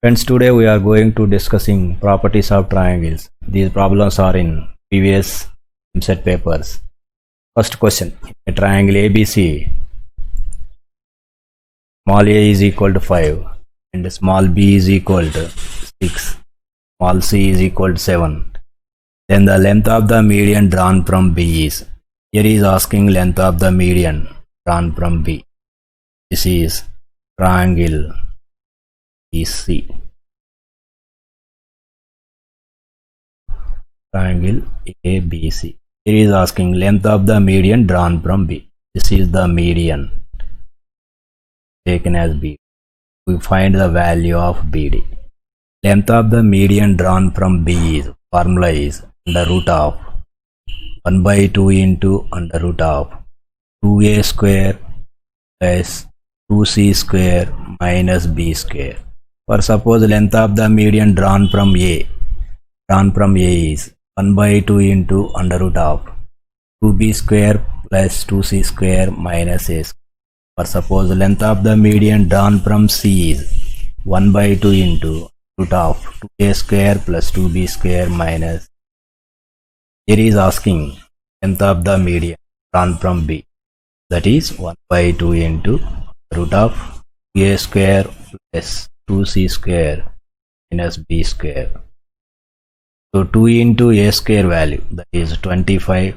Friends, today we are going to discussing properties of triangles. These problems are in previous MSET papers. First question: a triangle ABC, small a is equal to 5 and small b is equal to 6, small c is equal to 7. Then the length of the median drawn from B is. Here is asking length of the median drawn from B. This is triangle BC. Triangle ABC. Here is asking length of the median drawn from B. This is the median taken as B. We find the value of BD. Length of the median drawn from B is, formula is under root of 1 by 2 into under root of 2a square plus 2c square minus b square. For suppose length of the median drawn from A is 1 by 2 into under root of 2b square plus 2c square minus a square. For suppose length of the median drawn from C is 1 by 2 into root of 2a square plus 2b square minus. Here is asking length of the median drawn from B, that is 1 by 2 into root of a square plus 2c square minus b square. So 2 into a square value, that is 25,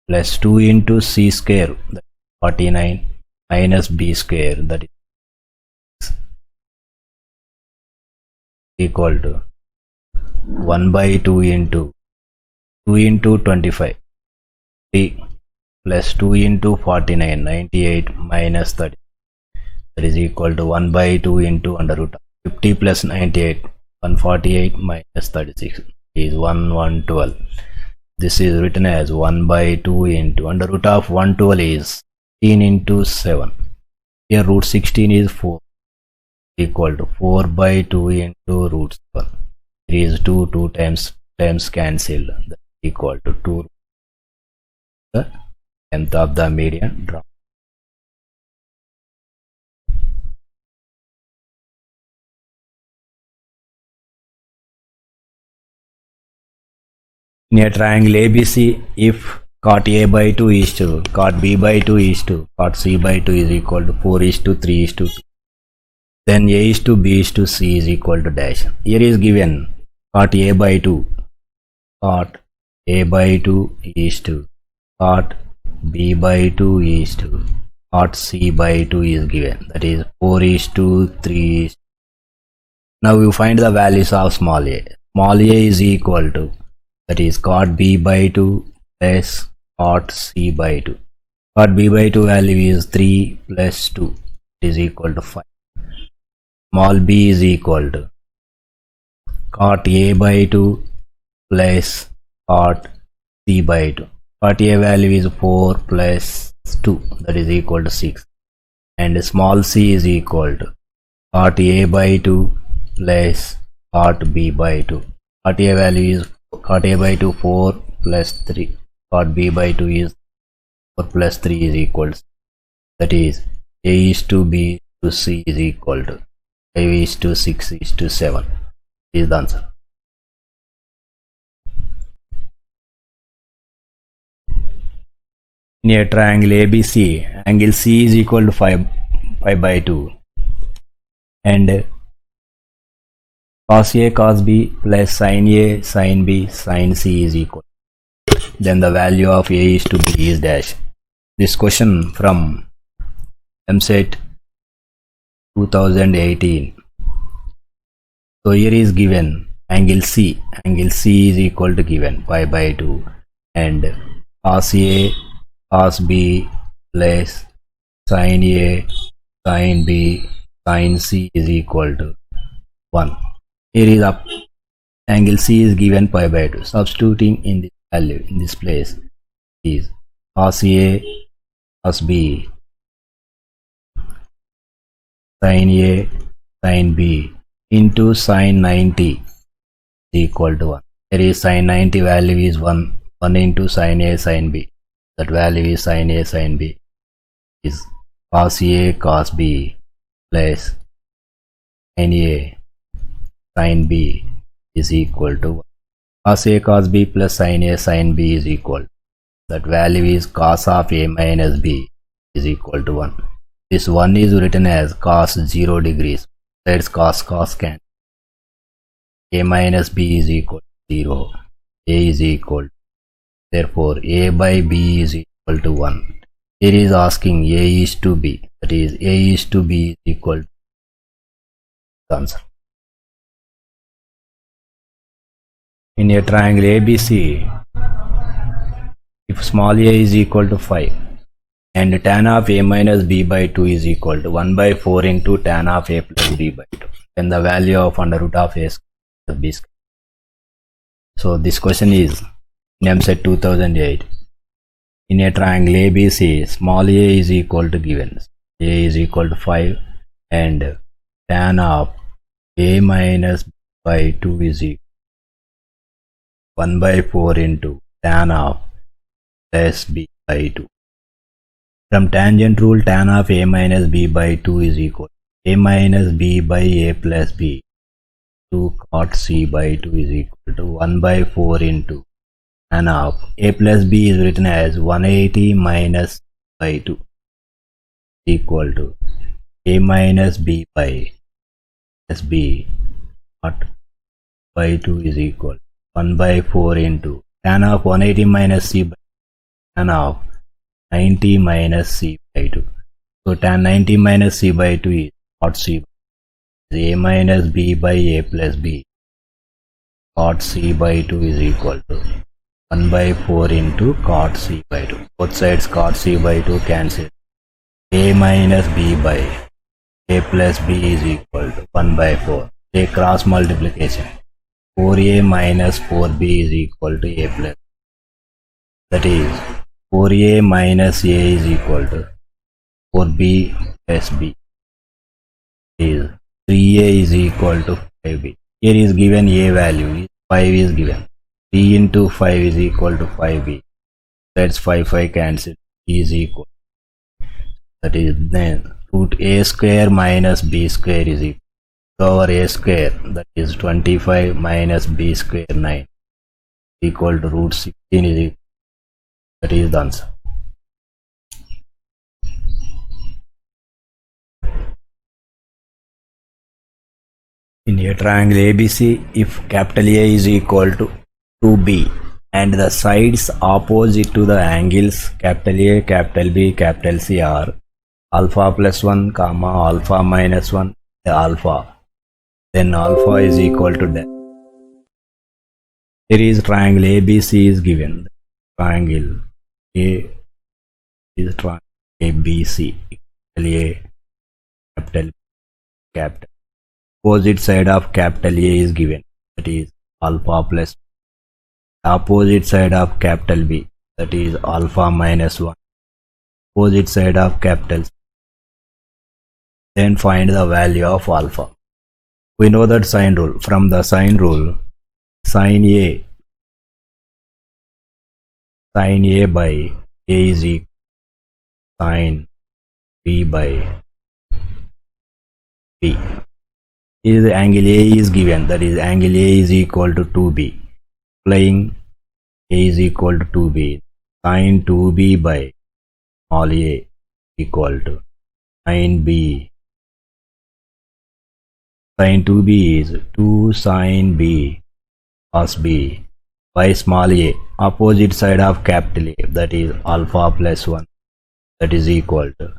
plus 2 into c square, that is 49, minus b square, that is equal to 1 by 2 into 25, 3, plus 2 into 49, 98, minus 30, that is equal to 1 by 2 into under root of 50 plus 98, 148 minus 36 is 112. This is written as 1 by 2 into under root of 112 is 16 into 7. Here root 16 is 4, equal to 4 by 2 into root 7. Here is 2 times cancel, that is equal to 2. The length of the median drawn. In a triangle ABC, if cot A by 2 is to cot B by 2 is to cot C by 2 is equal to 4 is to 3 is to 2, then A is to B is to C is equal to dash. Here is given cot A by 2, cot A by 2 is to cot B by 2 is to cot C by 2 is given, that is 4 is to 3 is. Now you find the values of small a. Small a is equal to, that is cot B by 2 plus cot C by 2. Cot B by 2 value is 3 plus 2, is equal to 5. Small b is equal to cot A by 2 plus cot C by 2. Cot A value is 4 plus 2, that is equal to 6. And small c is equal to cot A by 2 plus cot B by 2. Cot A value is cot A by 2 4 plus 3. Cot B by 2 is 4 plus 3 is equal to, that is A is to B to C is equal to 5 is to 6 is to 7. This is the answer. In a triangle ABC, angle C is equal to 5 by 2 and cos A cos B plus sin A sin B sin C is equal. Then the value of A is to B is dash. This question from MSET 2018. So here is given angle C. Angle C is equal to given pi by 2 and cos A cos B plus sin A sin B sin C is equal to 1. Here is up angle C is given pi by 2. Substituting in this value in this place is cos A cos B sin A sin B into sin 90 is equal to 1. Here is sin 90 value is 1. 1 into sin A sin B. That value is sin A sin B is cos A cos B plus sin A sin b is equal to 1. Cos a cos b plus sin a sin b is equal. That value is cos of a minus b is equal to 1. This 1 is written as cos 0 degrees. Sides cos can. A minus b is equal to 0. A is equal. Therefore, a by b is equal to 1. Here is asking a is to b. That is, a is to b is equal to the answer. In a triangle ABC, if small a is equal to 5 and tan of a minus b by 2 is equal to 1 by 4 into tan of a plus b by 2, then the value of under root of a square b square. So this question is NEMSET 2008. In a triangle ABC, small a is equal to given. A is equal to 5 and tan of a minus b by 2 is equal to 1 by 4 into tan of plus b by 2. From tangent rule, tan of a minus b by 2 is equal to a minus b by a plus b. 2 cot c by 2 is equal to 1 by 4 into tan of a plus b is written as 180 minus by 2 equal to a minus b by plus b cot by 2 is equal to 1 by 4 into tan of 180 minus c by tan of 90 minus c by 2. So tan 90 minus c by 2 is cot c by a minus b by a plus b. Cot c by 2 is equal to 1 by 4 into cot c by 2. Both sides cot c by 2 cancel. A minus b by a plus b is equal to 1 by 4. A cross multiplication. 4a minus 4b is equal to a plus. That is 4a minus a is equal to 4b plus b. Is 3a is equal to 5b. Here is given a value, 5 is given. 3 into 5 is equal to 5b. That's 5 cancel. Is equal. That is then root a square minus b square is equal to over a square, that is 25 minus b square 9 equal to root 16 is equal. That is the answer. In a triangle ABC, if capital A is equal to 2b and the sides opposite to the angles capital A, capital B, capital C are alpha plus 1 comma alpha minus 1 alpha, then alpha is equal to that. Here is triangle ABC is given. Triangle A is triangle ABC. Capital A, capital B, capital. Opposite side of capital A is given. That is alpha plus. Opposite side of capital B. That is alpha minus 1. Opposite side of capital C. Then find the value of alpha. We know that sine rule. From the sine rule, sine A by A is equal to sine B by B. Here the angle A is given, that is angle A is equal to 2B. Applying A is equal to 2B. Sine 2B by small a equal to sine B. Sine 2B is 2 sine B cos B by small a, opposite side of capital A, that is alpha plus 1, that is equal to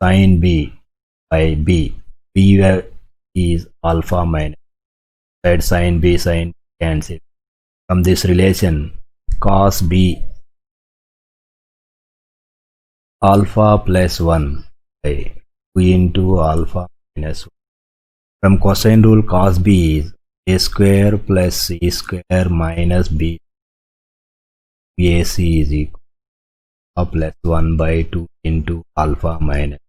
sine B by B. B is alpha minus side sine B sine cancel. From this relation, cos B alpha plus 1 by 2 into alpha minus 1. From cosine rule, cos B is a square plus c square minus b. AC is equal to plus 1 by 2 into alpha minus.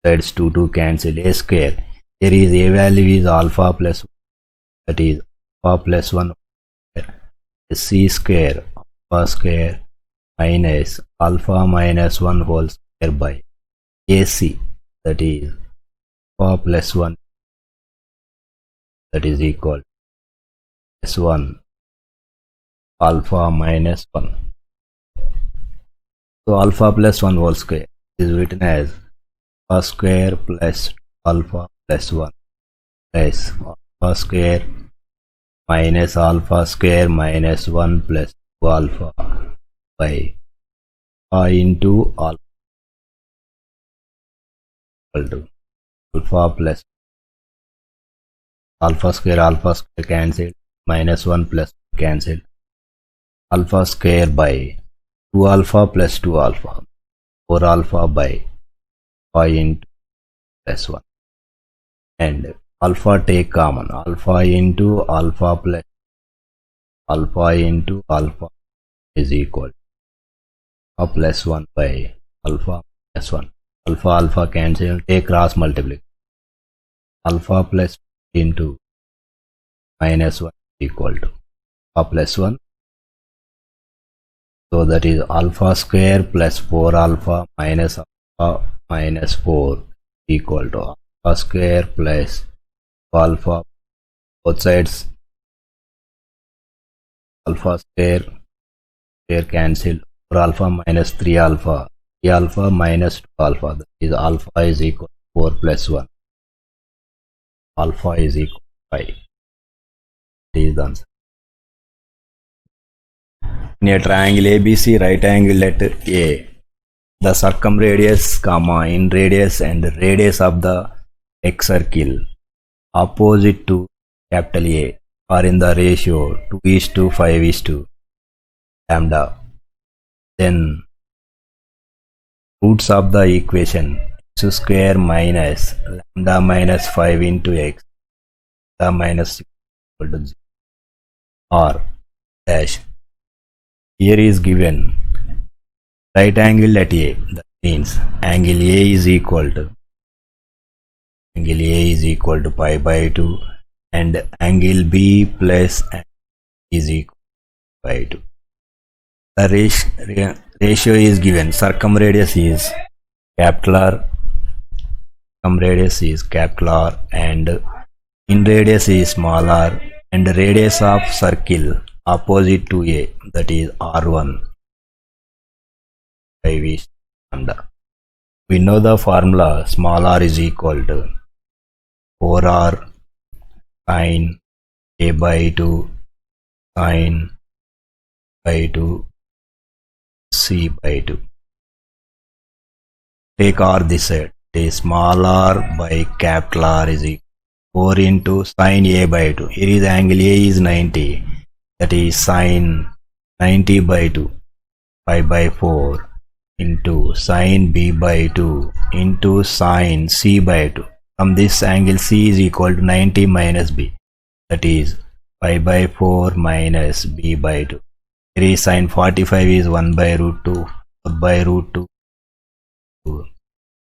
Sides 2 cancel. A square. Here is a value is alpha plus 1. That is alpha plus 1 c square alpha square minus alpha minus 1 whole square by AC, that is alpha plus 1, that is equal to S1 alpha minus 1. So alpha plus 1 whole square is written as alpha square plus alpha plus 1 plus alpha square minus 1 plus 2 alpha by into alpha equal to alpha plus alpha square cancelled, minus 1 plus cancelled, alpha square by 2 alpha plus 2 alpha, 4 alpha by 5 into plus 1, and alpha take common, alpha into alpha plus alpha into alpha is equal to alpha plus 1 by alpha minus 1. Alpha cancel, take cross multiply. Alpha plus into minus 1 equal to alpha plus 1. So that is alpha square plus 4 alpha minus 4 equal to alpha square plus alpha, both sides alpha square cancel, 4 alpha minus 3 alpha minus 2 alpha, that is alpha is equal to 4 plus 1, alpha is equal to 5. That is the answer. In a triangle ABC, right angle at A, the circumradius, in radius and radius of the X circle opposite to capital A are in the ratio 2:5 lambda. Then roots of the equation x square minus lambda minus 5 into x lambda minus 6 equal to 0 or dash. Here is given right angle at A, that means angle A is equal to pi by 2 and angle B plus is equal to pi 2. The ratio is given, circumradius is capital R and in radius is small r, and radius of circle opposite to A, that is R1 by V lambda. We know the formula, small r is equal to 4r sine A by 2 sine by 2 C by 2. Take r this side, is small r by capital R is equal to 4 into sine A by 2. Here is angle A is 90, that is sine 90 by 2 pi by 4 into sine B by 2 into sine C by 2. From this angle C is equal to 90 minus B, that is pi by 4 minus B by 2. Here is sine 45 is 1 by root 2, 4 by root 2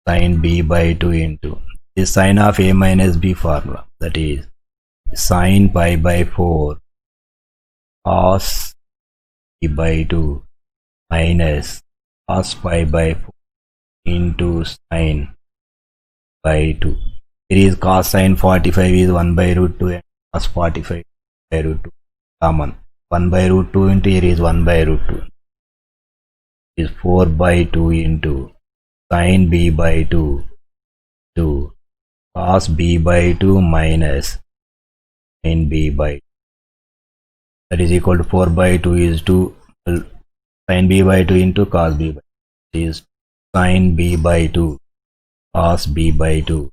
sine B by 2 into this sine of A minus B formula, that is sine pi by 4 cos B by 2 minus cos pi by 4 into sine by 2. Here is cos sine 45 is 1 by root 2 and cos 45 by root 2 common. 1 by root 2 into here is 1 by root 2 is 4 by 2 into sine B by 2 to cos B by 2 minus sine B by 2. That is equal to 4 by 2 is 2 sine B by 2 into cos B by 2 is sine B by 2 cos B by 2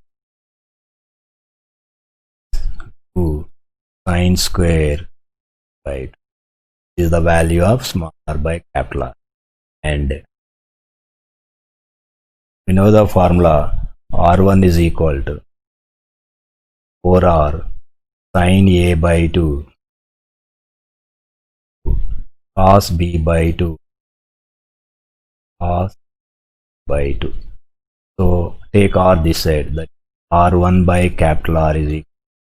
to sine square by 2. This is the value of small r by capital R, and we know the formula R1 is equal to 4r sine A by 2 cos B by 2 cos by 2. So take r this side, that R1 by capital R is equal to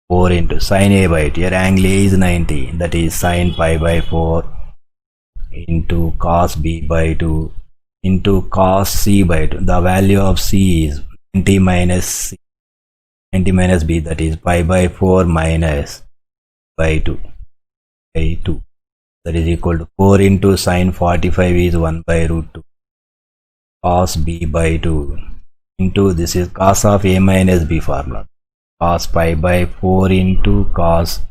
4 into sine A by 2. Here angle A is 90, that is sine pi by 4 into cos B by 2 into cos C by 2. The value of C is 90 minus C, 90 minus b, that is pi by 4 minus by 2 by 2, that is equal to 4 into sine 45 is 1 by root 2 cos b by 2 into, this is cos of a minus b formula, cos pi by 4 into cos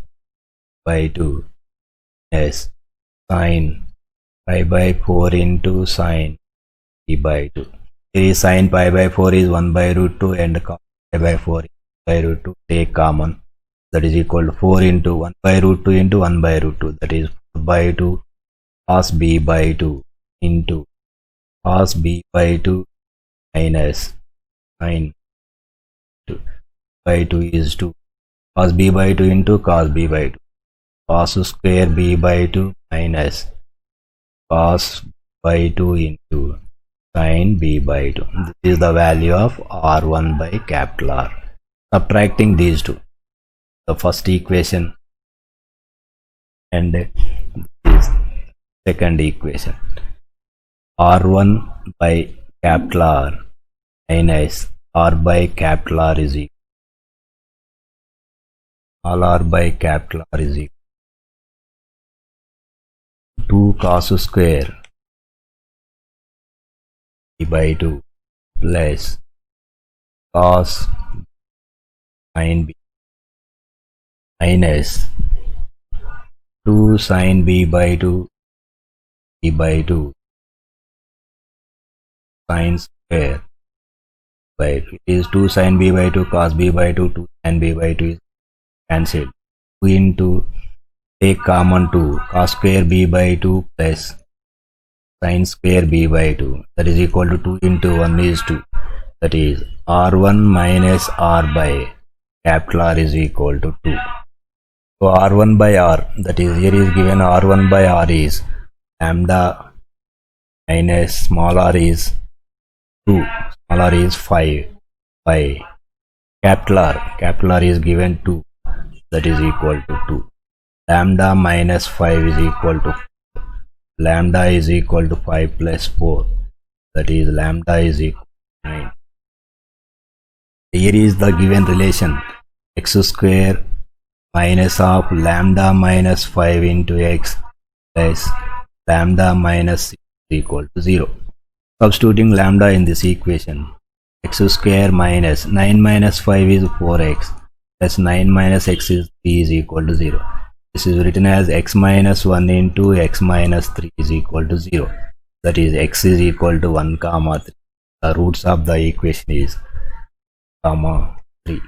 by 2 yes sine pi by 4 into sine b by 2. Here is sine pi by 4 is 1 by root 2 and cos pi by 4 is by root 2, take common, that is equal to 4 into 1 by root 2 into 1 by root 2, that is 4 by 2 cos b by 2 into cos b by 2 minus sine 2 by 2 is 2, cos b by 2 into cos b by 2, cos square b by 2 minus cos by 2 into sine b by 2. This is the value of R1 by capital R. Subtracting these two, the first equation and this second equation, R1 by capital R minus R by capital R is equal, all R by capital R is equal 2 cos square b by 2 plus cos sine b minus 2 sine b by 2 b by 2 sine square by 2, it is 2 sine b by 2 cos b by 2, 2 sine b by 2 is cancelled, 2 into, take common 2, cos square b by 2 plus sine square b by 2, that is equal to 2 into 1 is 2, that is R1 minus R by capital R is equal to 2. So R1 by R, that is here is given R1 by R is lambda minus small r is 2, small r is 5 by capital R is given 2, that is equal to 2. Lambda minus 5 is equal to 4. Lambda is equal to 5 plus 4, that is lambda is equal to 9. Here is the given relation, x square minus of lambda minus 5 into x plus lambda minus 6 is equal to 0. Substituting lambda in this equation, x square minus 9 minus 5 is 4x plus 9 minus x is 3 is equal to 0. This is written as x minus 1 into x minus 3 is equal to 0. That is x is equal to 1 comma 3. The roots of the equation is comma 3.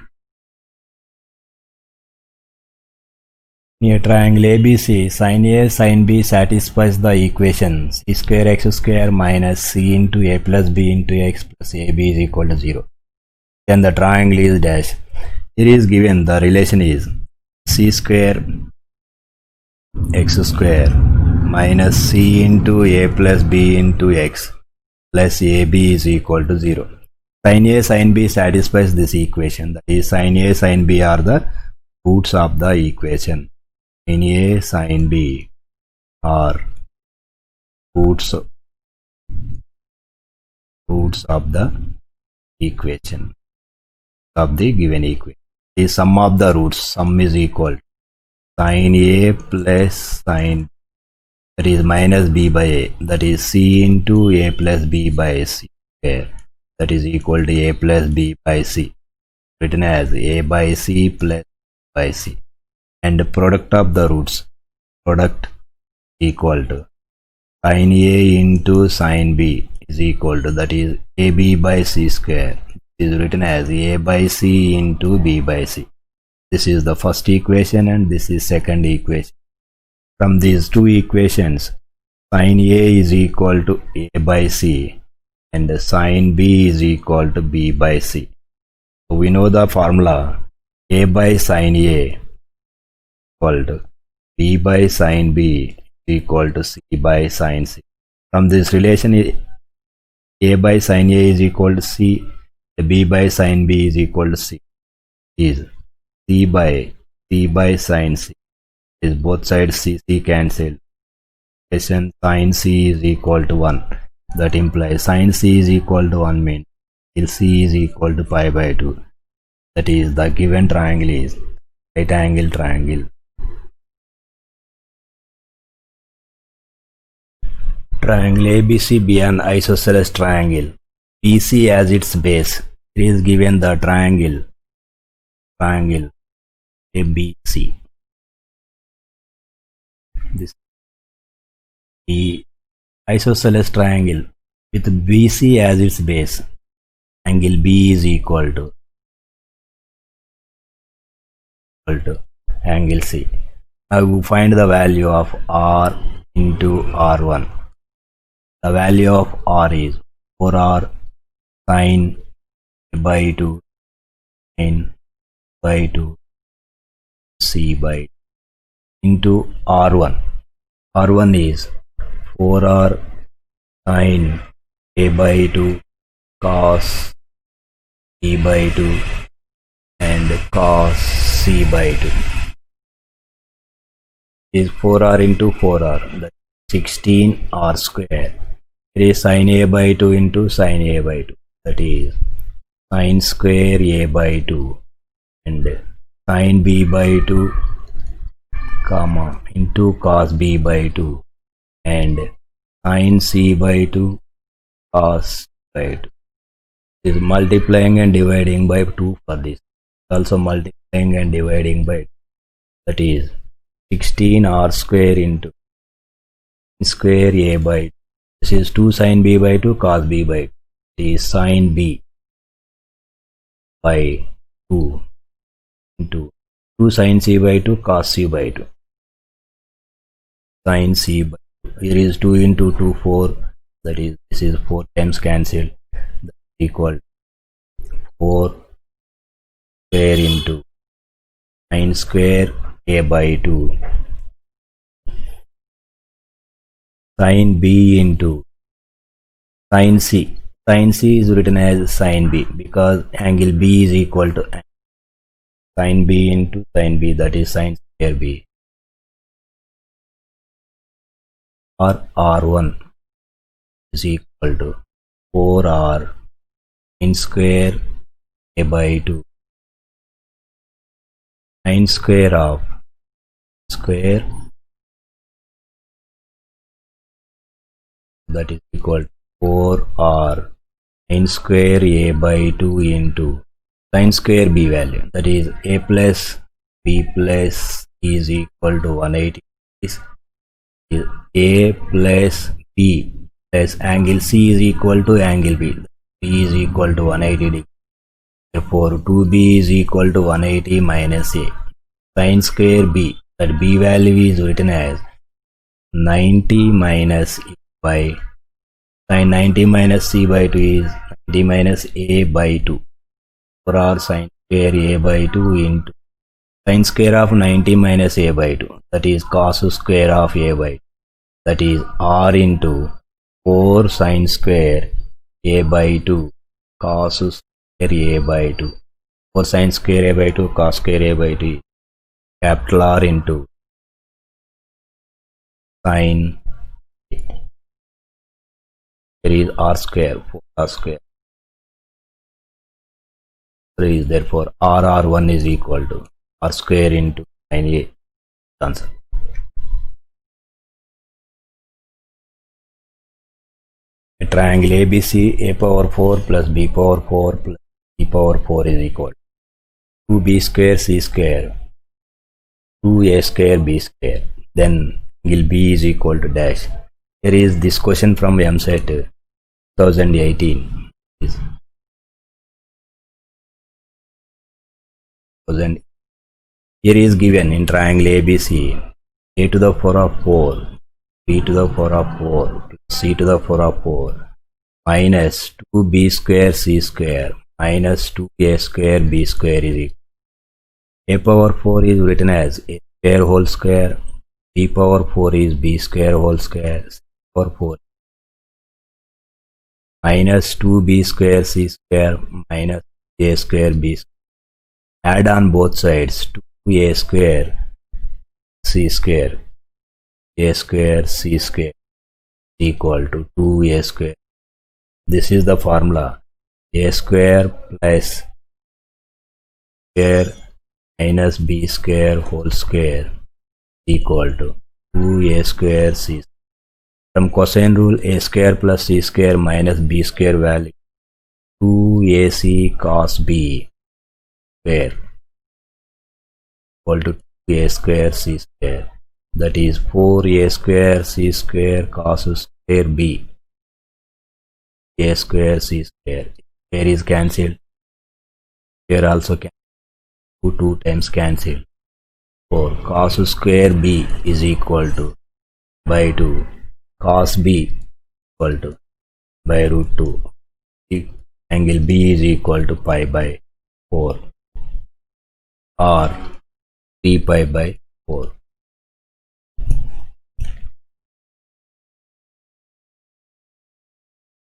In a triangle ABC, sin A sin B satisfies the equation c square x square minus c into a plus b into x plus ab is equal to 0. Then the triangle is dash. Here is given the relation is c square x square minus c into a plus b into x plus ab is equal to 0. Sin A sin B satisfies this equation. That is, sin A sin B are the roots of the equation. Sin A sin B are roots of the equation of the given equation. The sum of the roots, sum is equal sin A plus sin, that is minus b by a, that is c into a plus b by c square, that is equal to a plus b by c, written as a by c plus by c, and the product of the roots, product equal to sin A into sin B is equal to, that is ab by c square, is written as a by c into b by c. This is the first equation and this is second equation. From these two equations, sin A is equal to a by c and sin B is equal to b by c. So we know the formula, a by sin A equal to b by sin B is equal to c by sin C. From this relation, a by sin A is equal to c, b by sin B is equal to c, is c by sin C, is both sides c cancelled. Sin C is equal to 1. That implies sin C is equal to 1 means C is equal to pi by 2. that is the given triangle is right angle triangle. Triangle ABC be an isosceles triangle. BC as its base. It is given the triangle ABC. This the isosceles triangle with BC as its base. Angle B is equal to angle C. Now find the value of R into R1. The value of R is 4R sine by 2 sine by 2 C by into R1. R1 is 4R sine A by 2 cos E by 2 and cos C by 2 is 4R into 4R, that is 16R square. It is sin A by 2 into sin A by 2, that is sin square A by 2 and sin B by 2 comma into cos B by 2 and sin C by 2 cos by 2. Is multiplying and dividing by 2 for this. Also multiplying and dividing by 2. That is 16R square into square A by 2. This is 2 sin B by 2 cos B by 2. It is sin B by 2 into 2 sin C by 2 cos C by 2. Sin C by 2. Here is 2 into 2 4. That is, this is 4 times cancelled. Equal 4 square into sin square A by 2 sin B into sin C. Sin C is written as sin B because angle B is equal to sin B into sin B, that is sin square B, or R1 is equal to 4R sin square A by 2 sin square of square, that is equal to 4R sin square A by 2 into sin square B value, that is A plus B plus C is equal to 180. This is A plus B plus angle C is equal to angle B. B is equal to 180 degree. Therefore 2B is equal to 180 minus A. Sin square B, that B value is written as 90 minus A by sin 90 minus C by 2 is 90 minus A by 2. 4R sin square A by 2 into sin square of 90 minus A by 2, that is cos square of A by 2, that is R into 4 sin square A by 2 cos square A by 2. 4 sin square A by 2 cos square A by 2 is capital R into sin. There is R square, 4R square. Therefore RR1 is equal to R square into sin A. Answer. A triangle ABC, A power 4 plus B power 4 plus C power 4 is equal to 2B square C square 2A square B square. Then angle B is equal to dash. Here is this question from MSET 2018. Here is given in triangle ABC A to the power of 4, B to the power of 4, C to the power of 4, minus 2B square C square, minus 2A square B square is equal. A power 4 is written as A square whole square, B power 4 is B square whole square, C power 4 minus 2B square C square minus A square B square. Add on both sides 2A square C square, A square C square equal to 2A square. This is the formula. A square plus square minus b square whole square equal to 2a square c. From cosine rule, a square plus c square minus b square value 2ac cos b square equal to 2a square c square. That is 4a square c square cos square b a square c square. Square is cancelled. Square also can 2 times cancelled. 4 cos square b is equal to by 2 cos b equal to by root 2. Angle b is equal to pi by 4 or 3 pi by 4.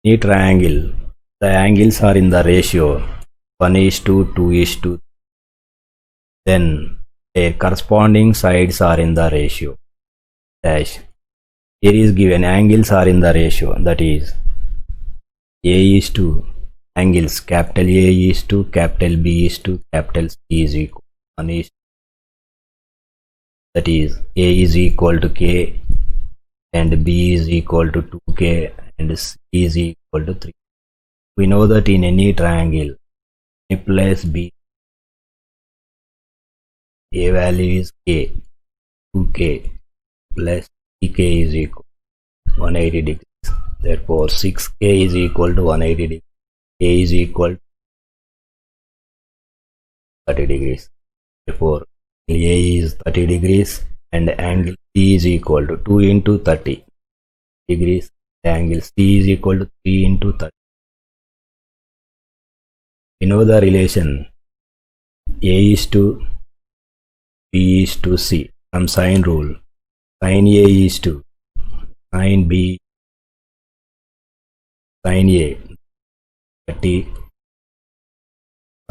Any triangle, the angles are in the ratio 1:2:2, then their corresponding sides are in the ratio dash. Here is given angles are in the ratio, that is A:, angles capital A to capital B to capital C is equal to 1:, that is A is equal to K and B is equal to 2K and C is equal to 3. We know that in any triangle, A plus B, A value is K, 2K plus 3K is equal to 180 degrees. Therefore, 6K is equal to 180 degrees. A is equal to 30 degrees. Therefore, A is 30 degrees and angle C is equal to 2 into 30 degrees. The angle C is equal to 3 into 30. We know the relation A:, B:, C from sine rule. Sine A is to sine B, sine A 30,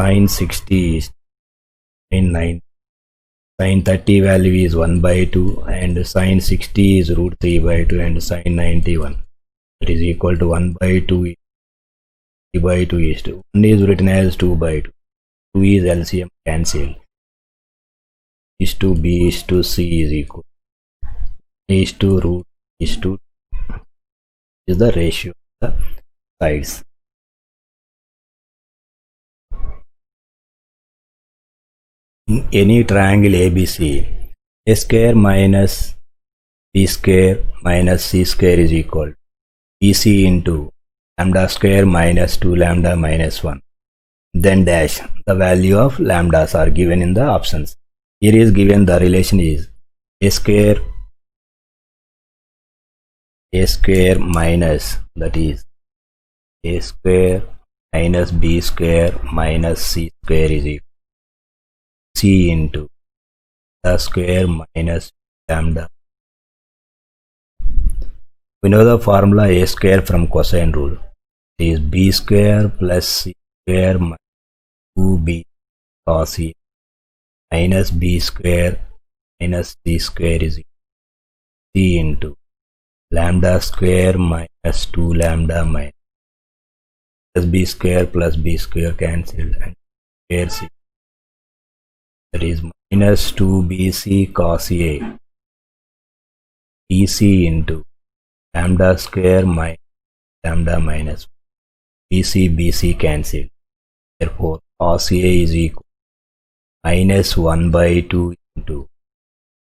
sine 60 is sine 9, sine 30 value is 1/2 and sine 60 is root 3/2 and sine 91. That is equal to 1/2 3/2 is to 1 is written as 2/2. 2 is LCM cancelled. Is to B is to C is equal. Is to root is to is the ratio of the sides. In any triangle ABC, A square minus B square minus C square is equal to BC into lambda square minus 2 lambda minus 1. Then dash. The value of lambdas are given in the options. Here is given the relation is A square minus, that is A square minus B square minus C square is equal to C into the square minus lambda. We know the formula A square from cosine rule. It is B square plus C square minus 2B cos A minus B square minus C square is equal to C into lambda square minus 2 lambda minus B square plus B square cancelled and square C. That is minus 2BC cos A BC into lambda square minus lambda minus BC cancelled. Therefore, cos A is equal to minus 1/2 into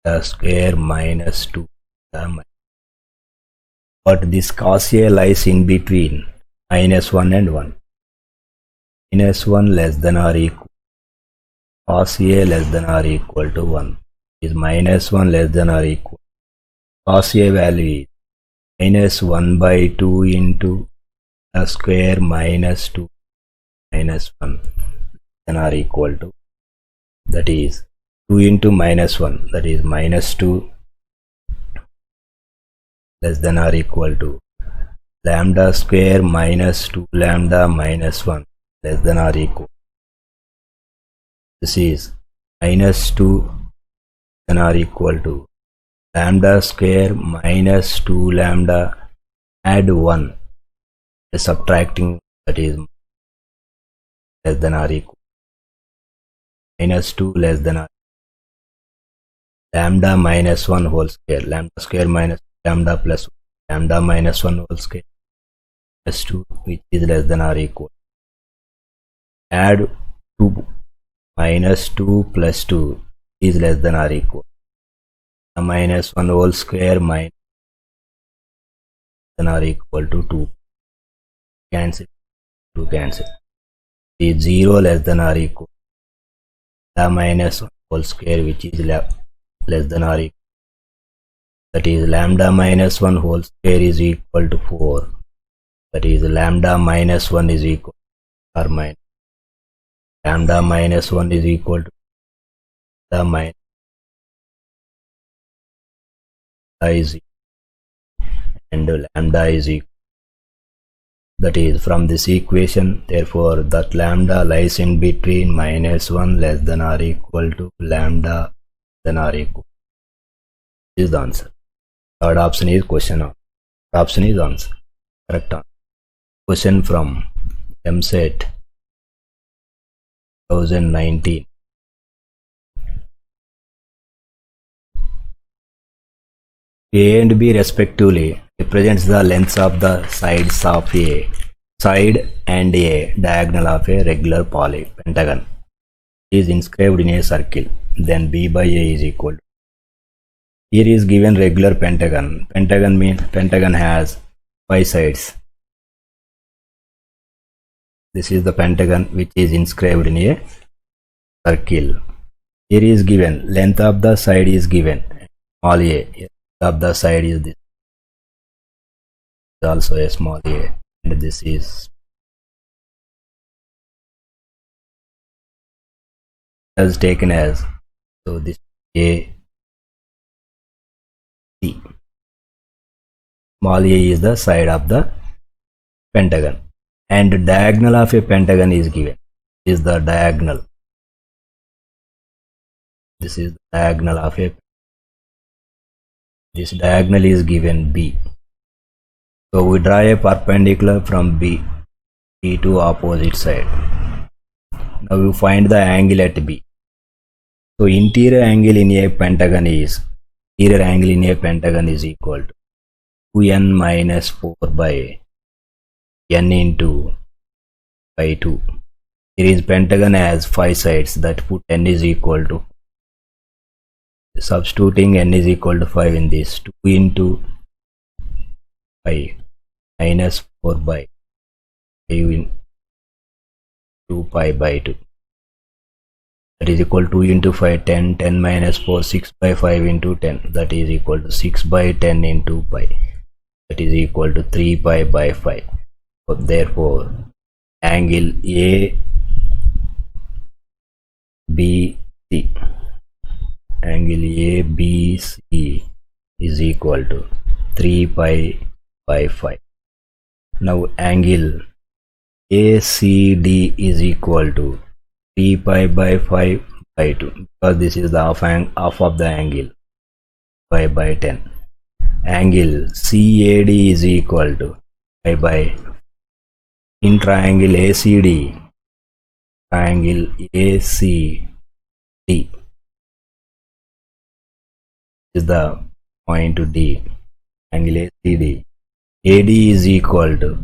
the square minus 2 lambda. But this cos A lies in between minus 1 and 1. Minus 1 less than or equal. Cos A less than or equal to 1 is minus 1 less than or equal. Cos A value is minus 1/2 into the square minus 2 minus 1 than or equal to, that is 2 into minus 1, that is minus 2 less than or equal to lambda square minus 2 lambda minus 1 less than or equal. This is minus 2 than or equal to lambda square minus 2 lambda add 1 subtracting, that is less than or equal minus 2 less than or lambda minus 1 whole square, lambda square minus lambda plus lambda minus 1 whole square plus 2 which is less than or equal. Add 2 minus 2 plus 2 is less than or equal. Minus 1 whole square minus than or equal to 2. Cancel. 2 cancel. Is 0 less than or equal. Lambda minus 1 whole square which is less than or equal. That is lambda minus 1 whole square is equal to 4. That is lambda minus 1 is equal to or minus. Lambda minus 1 is equal to the minus is and lambda is equal. That is from this equation, therefore that lambda lies in between minus 1 less than or equal to lambda than or equal. This is the answer. Third option is question on. Option is answer. Correct answer. Question from MSET 2019. A and B respectively represents the lengths of the sides of a side and a diagonal of a regular pentagon. It is inscribed in a circle. Then B by A is equal to. Here is given regular pentagon. Pentagon means pentagon has 5 sides. This is the pentagon which is inscribed in a circle. Here is given length of the side is given small a. Of the side is this. Also a small a, and this is as taken as, so this a C. Small a is the side of the pentagon, and diagonal of a pentagon is given. This is the diagonal. This is the diagonal of a. This diagonal is given B. So we draw a perpendicular from B to opposite side. Now we find the angle at B. So interior angle in a pentagon is equal to 2n minus 4 by n into by 2. Here is pentagon has 5 sides, that put n is equal to, substituting n is equal to 5 in this, 2 into 5 minus 4 by 5 in 2 pi by 2. That is equal to 2 into 5, 10, 10 minus 4, 6 by 5 into 10. That is equal to 6 by 10 into pi. That is equal to 3 pi by 5. So therefore, angle ABC angle ABC is equal to 3 pi by 5. Now angle ACD is equal to 3 pi by 5 by 2, because this is the half of the angle, 5 by 10. Angle CAD is equal to 5 by, in triangle ACD, triangle ACD is the point to D, angle ACD. AD is equal to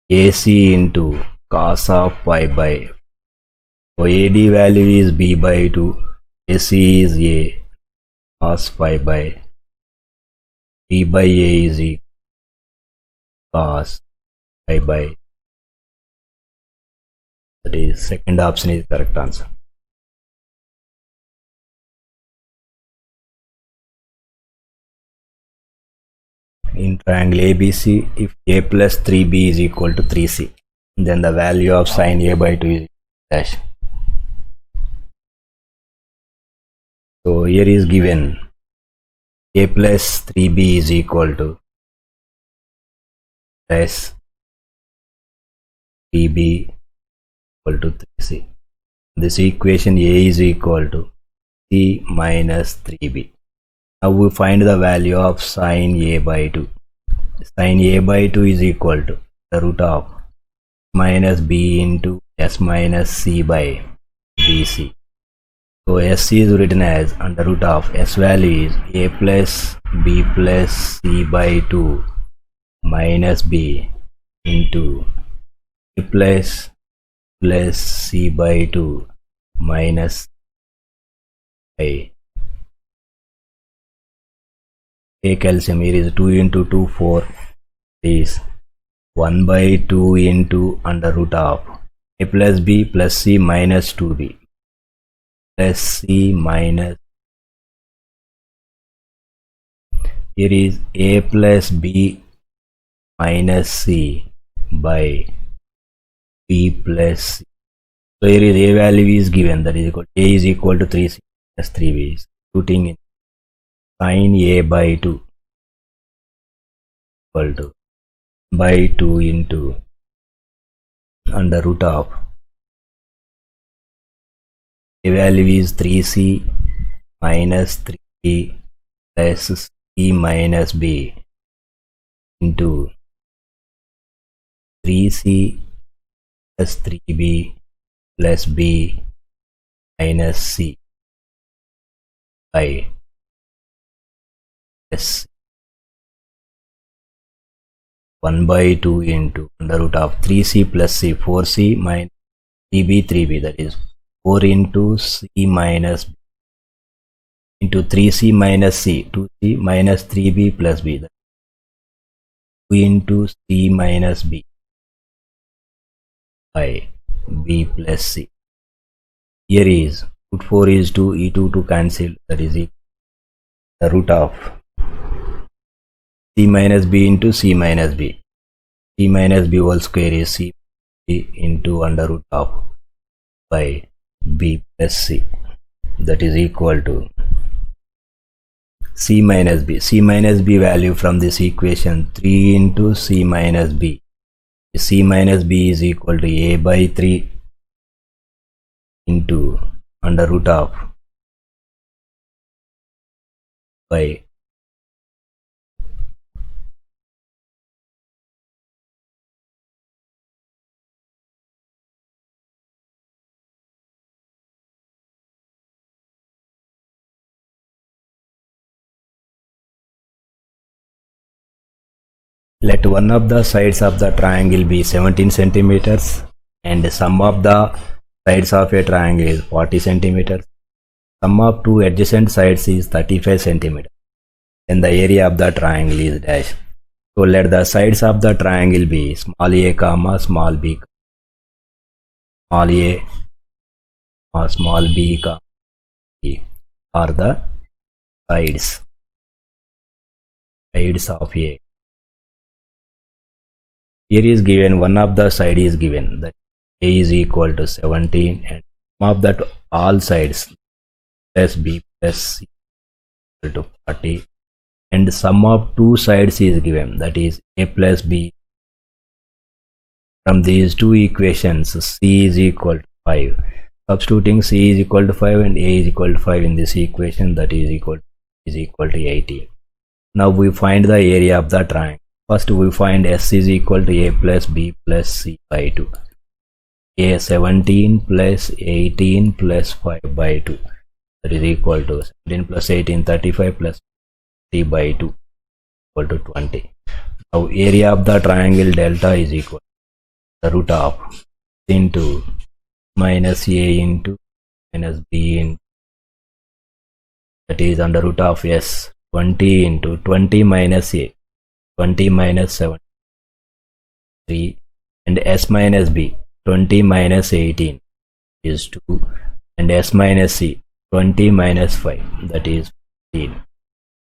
AC into cos of pi by. So AD value is B by 2, AC is A cos pi by, B by A is equal cos pi by. That is second option is correct answer. In triangle ABC, if A plus 3B is equal to 3C, then the value of sin A by 2 is dash. So here is given A plus 3B is equal to plus 3B equal to 3C. This equation A is equal to C minus 3B. Now we find the value of sin A by 2. Sin A by 2 is equal to the root of minus B into S minus C by BC. So S is written as under root of S value is A plus B plus C by 2 minus B into A plus C by 2 minus A. Take LCM. Here is 2 into 2, 4 is 1 by 2 into under root of A plus B plus C minus 2B plus C minus, here is A plus B minus C by B plus C. So here is A value is given, that is equal to A is equal to 3C plus 3B. Putting in sin A by 2 equal to by 2 into under root of A value is 3C minus 3B plus C minus B into 3C plus 3B plus B minus C by S 1 by 2 into under root of 3C plus C, 4C minus 3B 3B, that is 4 into C minus B into 3C minus C, 2C minus 3B plus B, that is 2 into C minus B by B plus C. Here is root 4 is 2, E2 to cancel, that is equal to the root of C minus B into C minus B. C minus B whole square is C into under root of by B plus C, that is equal to C minus B. C minus B value from this equation 3 into C minus B. C minus B is equal to A by 3 into under root of by let one of the sides of the triangle be 17 centimeters and the sum of the sides of a triangle is 40 centimeters. Sum of two adjacent sides is 35 centimeters. Then the area of the triangle is dash. So let the sides of the triangle be small a comma small b, small a or small b comma b are the sides of A. Here is given one of the side is given, that A is equal to 17 and sum of that all sides plus B plus C equal to 40, and sum of two sides is given, that is A plus B. From these two equations C is equal to 5. Substituting C is equal to 5 and A is equal to 5 in this equation, that is equal to 80. Now we find the area of the triangle. First we find S is equal to A plus B plus C by 2. A 17 plus 18 plus 5 by 2, that is equal to 17 plus 18 35 plus 3 by 2 equal to 20. Now area of the triangle delta is equal to the root of into minus A into minus B into, that is under root of S 20 into 20 minus A 20 minus 7 3 and S minus B 20 minus 18 is 2 and S minus C 20 minus 5, that is 15,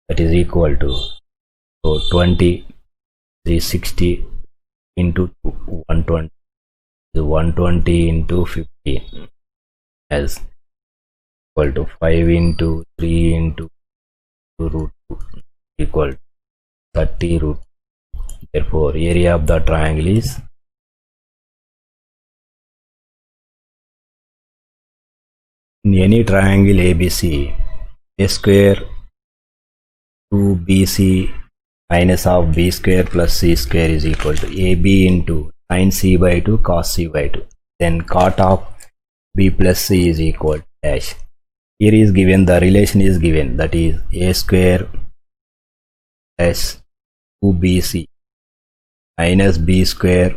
that is equal to, so 20 360 into 2 120, so 120 into 15 as equal to 5 into 3 into 2 root 2 equal to 30 root. Therefore area of the triangle is in any triangle ABC, A square 2BC minus of B square plus C square is equal to AB into sin C by 2 cos C by 2. Then cot of b plus c is equal to dash. Here is given, the relation is given, that is a square plus 2bc minus b square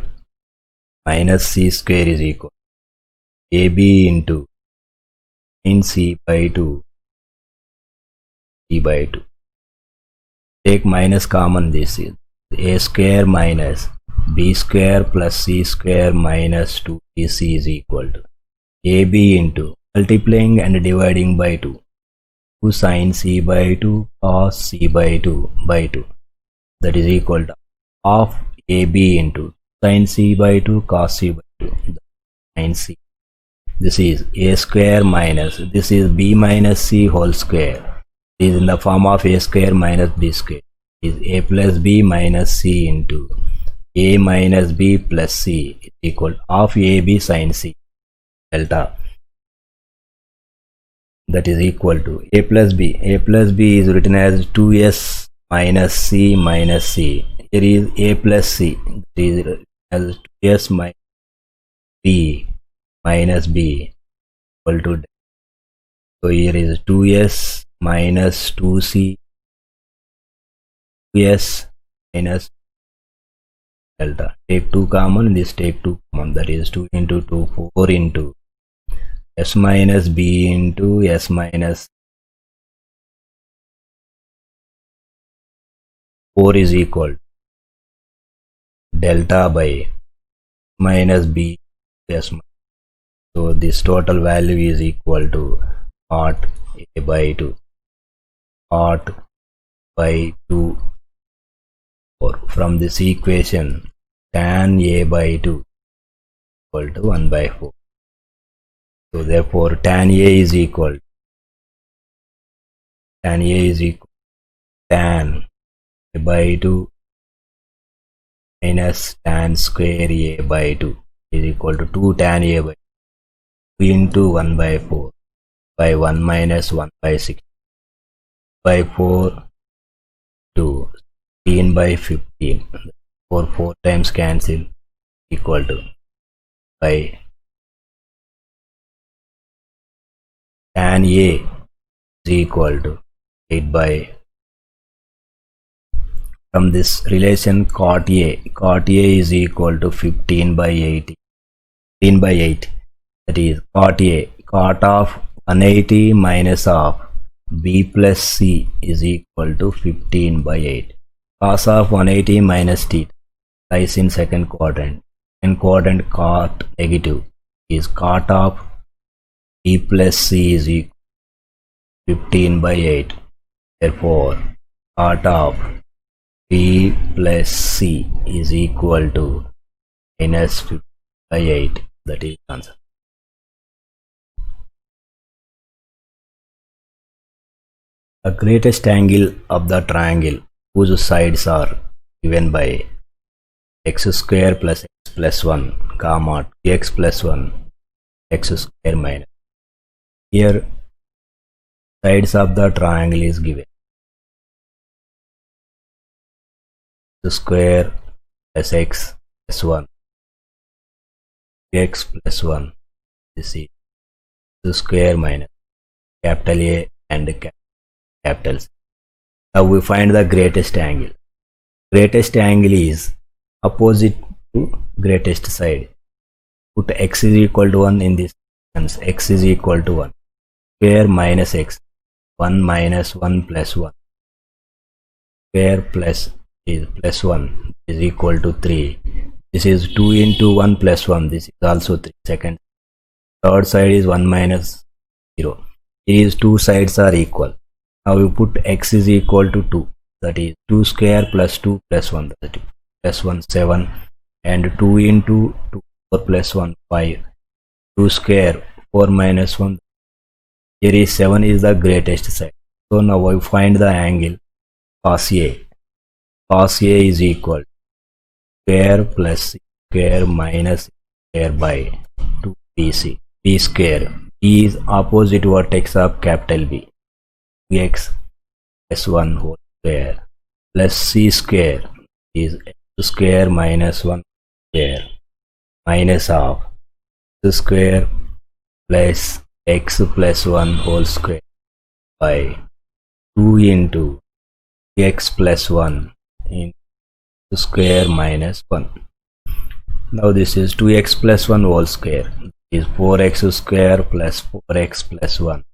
minus c square is equal to ab into sin c by 2 c by 2. Take minus common, this is a square minus b square plus c square minus 2bc is equal to ab into multiplying and dividing by 2 sin c by 2 cos c by 2 by 2, that is equal to half ab into sin c by 2 cos c by 2 sin c. This is a square minus, this is b minus c whole square, is in the form of a square minus b square, is a plus b minus c into a minus b plus c is equal to half ab sin c delta, that is equal to a plus b. A plus b is written as 2s minus c minus c. Here is a plus c, that is written as 2s minus b minus b equal to, so here is 2s minus 2c, 2s minus delta. Take 2 common, this take 2 common, that is 2 into 2, 4 into s minus b into s minus 4 is equal to delta by minus b s. So this total value is equal to cot a by 2, cot by 2, or from this equation tan a by 2 equal to 1 by 4. So therefore tan a is equal to tan a by 2 minus tan square a by 2 is equal to 2 tan a by 2 into 1 by 4 by 1 minus 1 by 6 by 4 to 16 by 15, for 4 times cancel, equal to by tan a is equal to 8 by, from this relation cot a is equal to 15 by 8, 15 by 8, that is cot a, cot of 180 minus of b plus c is equal to 15 by 8. Cos of 180 minus theta lies in second quadrant. In quadrant cot negative is cot of b plus c is equal to 15 by 8. Therefore cot of b plus c is equal to minus 15 by 8. That is the answer. The greatest angle of the triangle whose sides are given by x square plus x plus 1 comma 2x plus 1 x square minus. Here sides of the triangle is given x square plus x plus 1 x plus 1, this is x square minus capital A and capital C. Now we find the greatest angle. Greatest angle is opposite to greatest side. Put x is equal to 1 in this sense, x is equal to 1, square minus x, 1 minus 1 plus 1, square plus is plus 1 is equal to 3. This is 2 into 1 plus 1, this is also 3. Second, third side is 1 minus 0. These two sides are equal. Now we put x is equal to 2, that is 2 square plus 2 plus 1, that is plus 1 7, and 2 into 2 4 plus 1 5, 2 square 4 minus 1, here is 7 is the greatest side. So now we find the angle cos A. Cos A is equal to square plus square minus square by 2 bc. B square, B is opposite vertex of capital B, x plus 1 whole square plus c square is x square minus 1 square minus of x square plus x plus 1 whole square by 2 into x plus 1 into square minus 1. Now this is 2x plus 1 whole square is 4x square plus 4x plus 1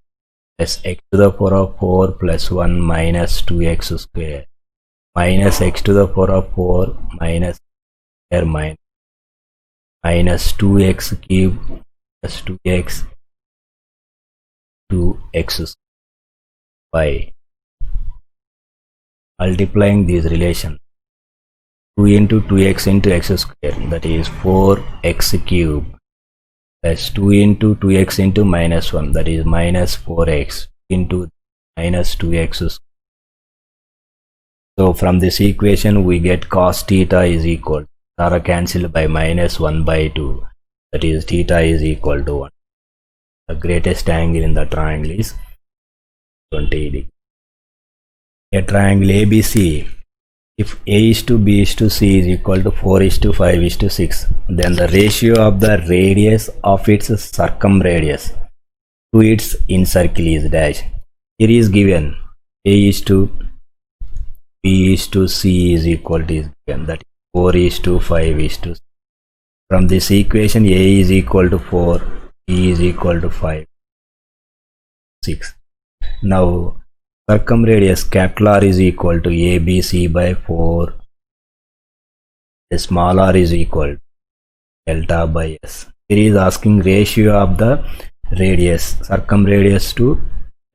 plus x to the power of 4 plus 1 minus 2x square minus x to the power of 4 minus square minus 2x cube plus 2x 2x by multiplying these relations 2 into 2x into x square, that is 4x cube plus 2 into 2x into minus 1, that is minus 4x into minus 2x square. So from this equation we get cos theta is equal, are cancelled by minus 1 by 2, that is theta is equal to 1. The greatest angle in the triangle is 20 degrees. A triangle ABC, if A is to B is to C is equal to 4 is to 5 is to 6, then the ratio of the radius of its circumradius to its incircle is dash. Here is given A is to B is to C is equal to is given, that is 4 is to 5 is to 6. From this equation A is equal to 4, B is equal to 5, 6. Now circumradius capital R is equal to ABC by 4, the small r is equal to delta by S. Here is asking ratio of the radius, circumradius to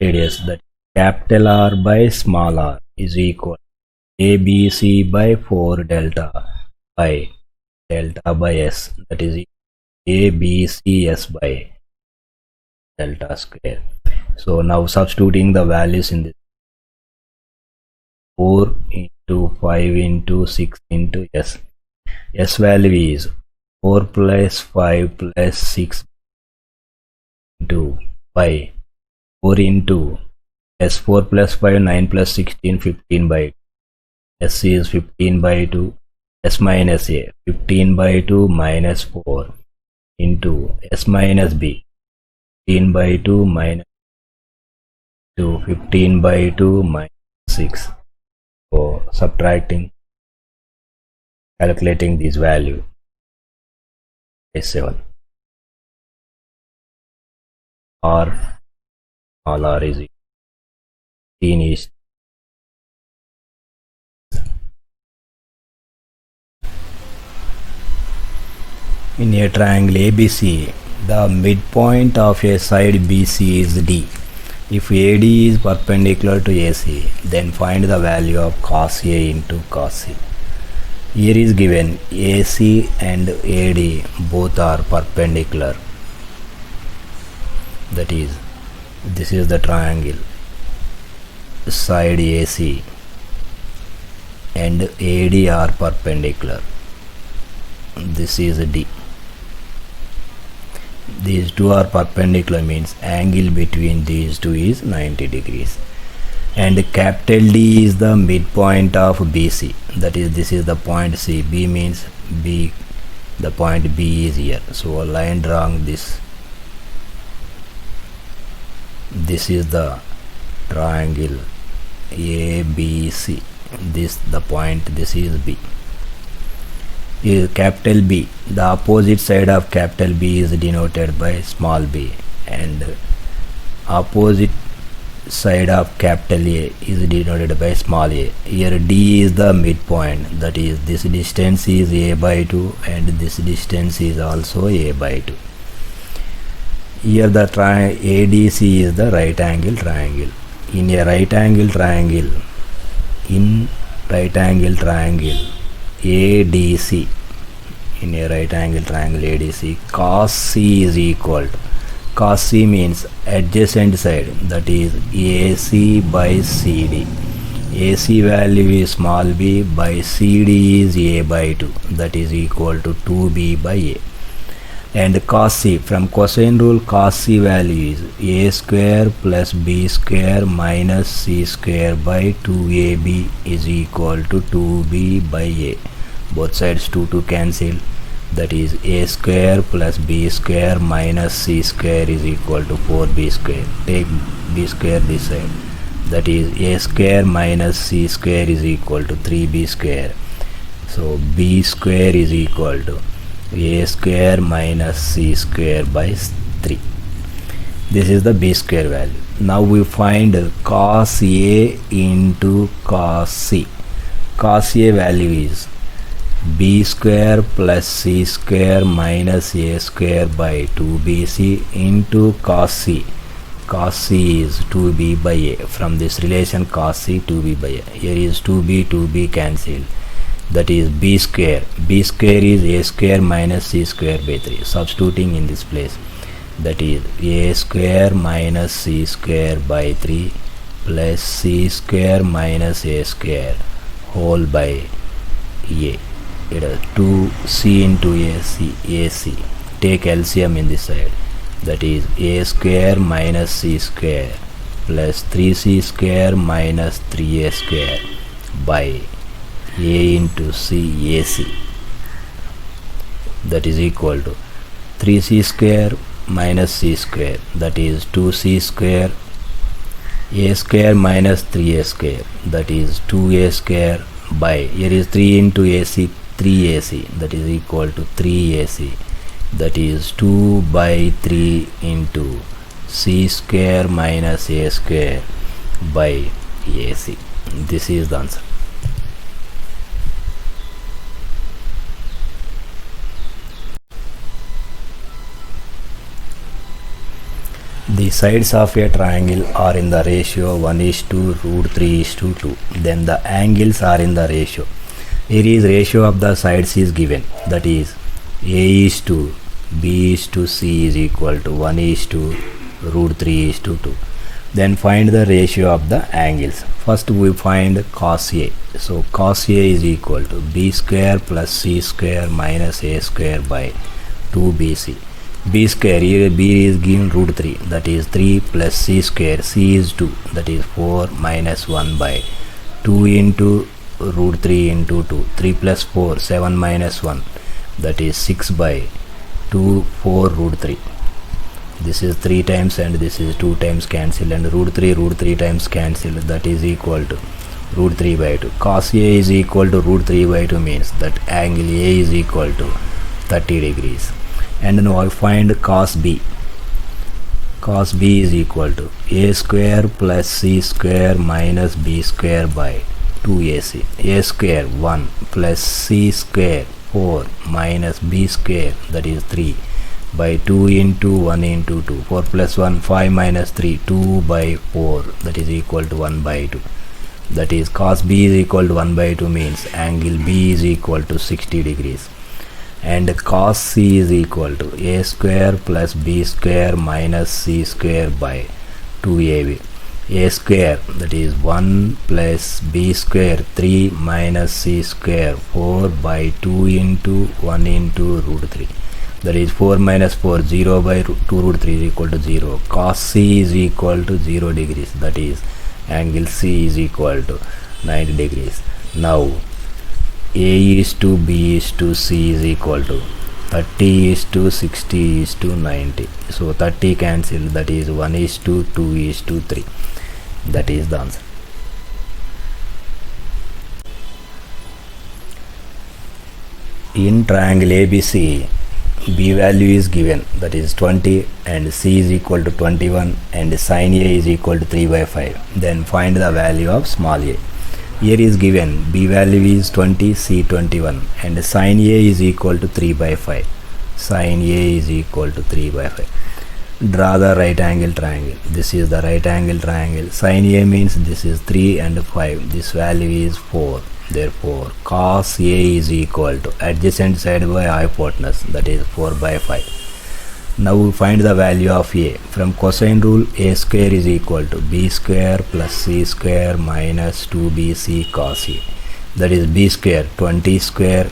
radius, that capital R by small r is equal to ABC by 4 delta by S, that is ABCS by delta square. So now substituting the values in this, 4 into 5 into 6 into S. S value is 4 plus 5 plus 6 into 5. 4 into S, 4 plus 5, 9 plus 16, 15 by 2. S is 15 by 2. S minus A, 15 by 2 minus 4 into S minus B, 15 by 2 minus 2, 15 by 2 minus 6. So subtracting, calculating this value is 7. R, all R is 15 is in a triangle ABC, the midpoint of a side BC is D. If AD is perpendicular to AC, then find the value of cos A into cos C. Here is given AC and AD both are perpendicular. That is, this is the triangle, side AC and AD are perpendicular. This is D. These two are perpendicular, means angle between these two is 90 degrees. And capital D is the midpoint of BC, that is, this is the point C. B means B, the point B is here. So a line drawn this. This is the triangle ABC. This the point, this is B. Is capital B. The opposite side of capital B is denoted by small b, and opposite side of capital A is denoted by small a. Here D is the midpoint, that is, this distance is A by 2 and this distance is also A by 2. Here the ADC is the right angle triangle. In a right angle triangle, ADC, in a right angle triangle ADC, cos C is equal to, cos C means adjacent side, that is AC by CD. AC value is small b by CD is A by 2, that is equal to 2b by A. And cos C, from cosine rule, cos C value is A square plus B square minus C square by 2AB is equal to 2B by A. Both sides 2 to cancel, that is a square plus b square minus c square is equal to 4b square. Take b square this side, that is a square minus c square is equal to 3b square. So b square is equal to a square minus c square by 3. This is the b square value. Now we find cos a into cos c. Cos a value is b square plus c square minus a square by 2bc into cos c. Cos c is 2b by a. From this relation cos c 2b by a. Here is 2b cancelled. That is b square. B square is a square minus c square by 3. Substituting in this place. That is a square minus c square by 3 plus c square minus a square whole by a. It is 2c into ac. Take LCM in this side. That is a square minus c square plus 3c square minus 3a square by a into c ac. That is equal to 3c square minus c square, that is 2c square, a square minus 3a square, that is 2a square by, here is 3 into ac, 3ac, that is equal to 3ac, that is 2 by 3 into c square minus a square by ac. This is the answer. The sides of a triangle are in the ratio 1:√3:2. Then the angles are in the ratio. Here is ratio of the sides is given. That is A:(B:(C) is equal to 1:√3:2. Then find the ratio of the angles. First we find cos A. So cos A is equal to B square plus C square minus A square by 2BC. B square, here B is given √3, that is 3 plus C square, C is 2, that is 4 minus 1 by 2 into √3 into 2, 3 plus 4, 7 minus 1, that is 6 by 2, 4 √3. This is 3 times and this is 2 times cancelled, and √3 times cancelled, that is equal to √3 by 2. Cos A is equal to √3 by 2 means that angle A is equal to 30 degrees. And now I find cos B. Cos B is equal to a square plus c square minus b square by 2ac. A square 1 plus c square 4 minus b square, that is 3 by 2 into 1 into 2. 4 plus 1, 5 minus 3, 2 by 4, that is equal to 1 by 2. That is cos B is equal to 1 by 2 means angle B is equal to 60 degrees. And cos C is equal to a square plus b square minus c square by 2ab. A square, that is 1 plus b square 3 minus c square 4 by 2 into 1 into √3. That is 4 minus 4, 0 by 2 √3 is equal to 0. Cos C is equal to 0 degrees. That is angle C is equal to 90 degrees. Now A:(B:(C) is equal to 30:60:90. So 30 cancel, that is 1:2:3. That is the answer. In triangle ABC, B value is given, that is 20, and C is equal to 21, and sin A is equal to 3/5. Then find the value of small a. Here is given B value is 20, C 21, and sin A is equal to 3/5. Sin A is equal to 3/5. Draw the right angle triangle. This is the right angle triangle. Sin A means this is 3 and 5. This value is 4. Therefore, cos A is equal to adjacent side by hypotenuse, that is 4/5. Now we find the value of A. From cosine rule, A square is equal to B square plus C square minus 2BC cos A. That is B square 20 square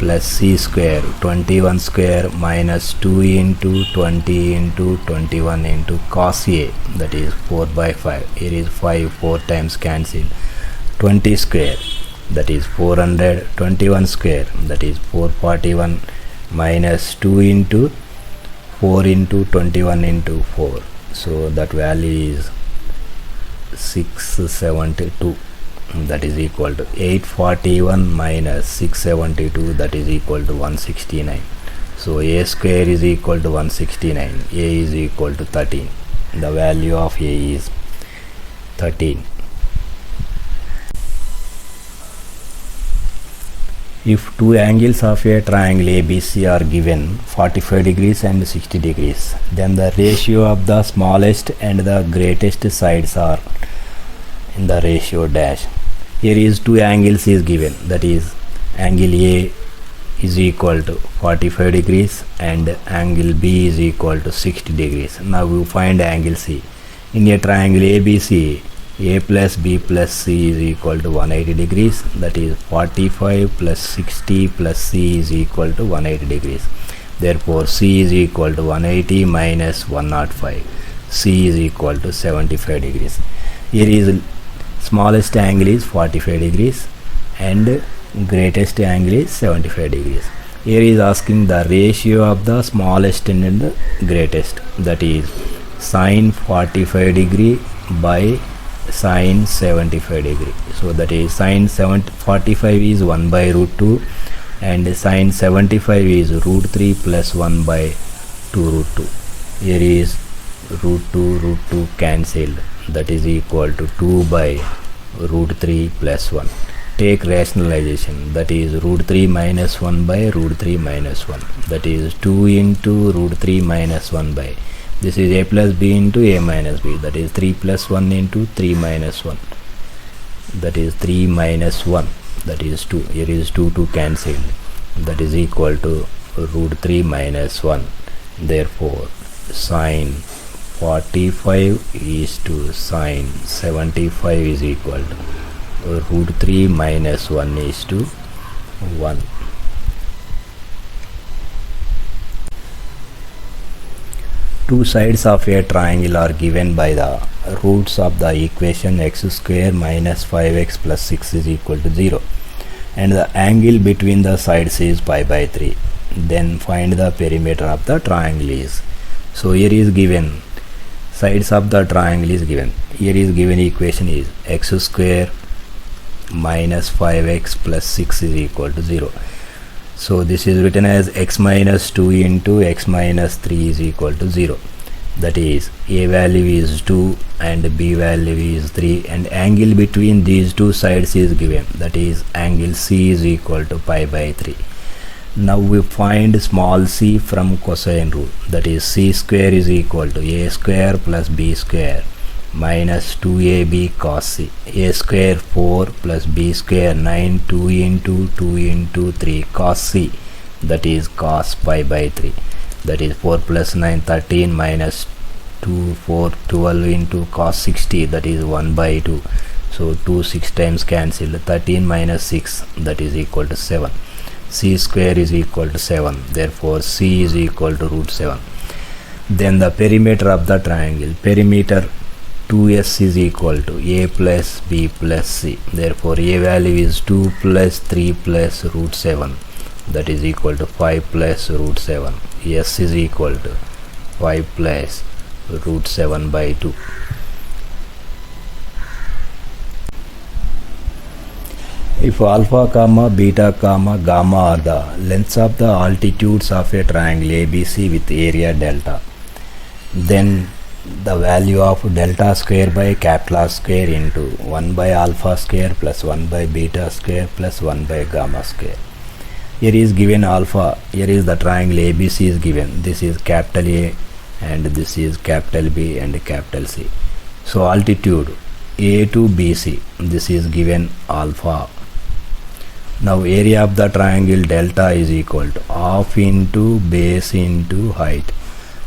plus C square 21 square minus 2 into 20 into 21 into cos A, that is 4/5. Here is 5, 4 times cancelled. 20 square, that is 400, 21 square, that is 441, minus 2 into 4 into 21 into 4, so that value is 672, that is equal to 841 minus 672, that is equal to 169. So a square is equal to 169, a is equal to 13. The value of a is 13. If two angles of a triangle ABC are given 45 degrees and 60 degrees, then the ratio of the smallest and the greatest sides are in the ratio dash. Here is two angles is given, that is angle A is equal to 45 degrees and angle B is equal to 60 degrees. Now we find angle C. In a triangle ABC, A plus B plus C is equal to 180 degrees, that is 45 plus 60 plus C is equal to 180 degrees. Therefore C is equal to 180 minus 105. C is equal to 75 degrees. Here is smallest angle is 45 degrees and greatest angle is 75 degrees. Here is asking the ratio of the smallest and the greatest, that is sine 45 degree by sine 75 degree. So that is sine 45 is 1 by root 2 and sine 75 is root 3 plus 1 by 2 root 2. Here is root 2 cancelled, that is equal to 2 by root 3 plus 1. Take rationalization, that is root 3 minus 1 by root 3 minus 1, that is 2 into root 3 minus 1 by, this is a plus b into a minus b, that is 3 plus 1 into 3 minus 1, that is 3 minus 1, that is 2. Here is 2 cancelled, that is equal to root 3 minus 1. Therefore sine 45 is to sine 75 is equal to root 3 minus 1 is to 1. Two sides of a triangle are given by the roots of the equation x square minus 5x plus 6 is equal to 0 and the angle between the sides is pi by 3. Then find the perimeter of the triangle is. So here is given sides of the triangle is given. Here is given equation is x square minus 5x plus 6 is equal to 0. So this is written as x minus 2 into x minus 3 is equal to 0. That is a value is 2 and b value is 3 and angle between these two sides is given, that is angle C is equal to pi by 3. Now we find small c from cosine rule, that is c square is equal to a square plus b square minus 2ab cos c. A square 4 plus b square 9, 2 into 3 cos c, that is cos pi by 3, that is 4 plus 9 13 minus 2 4 12 into cos 60, that is 1 by 2. So 2 6 times cancelled, 13 minus 6, that is equal to 7. C square is equal to 7, therefore C is equal to root 7. Then the perimeter of the triangle, perimeter 2s is equal to a plus b plus c, therefore a value is 2 plus 3 plus root 7, that is equal to 5 plus root 7. S is equal to 5 plus root 7 by 2. If alpha comma beta comma gamma are the lengths of the altitudes of a triangle ABC with area delta, then the value of delta square by capital R square into 1 by alpha square plus 1 by beta square plus 1 by gamma square. Here is given alpha, here is the triangle ABC is given, this is capital A and this is capital B and capital C. So altitude A to BC, this is given alpha. Now area of the triangle delta is equal to half into base into height,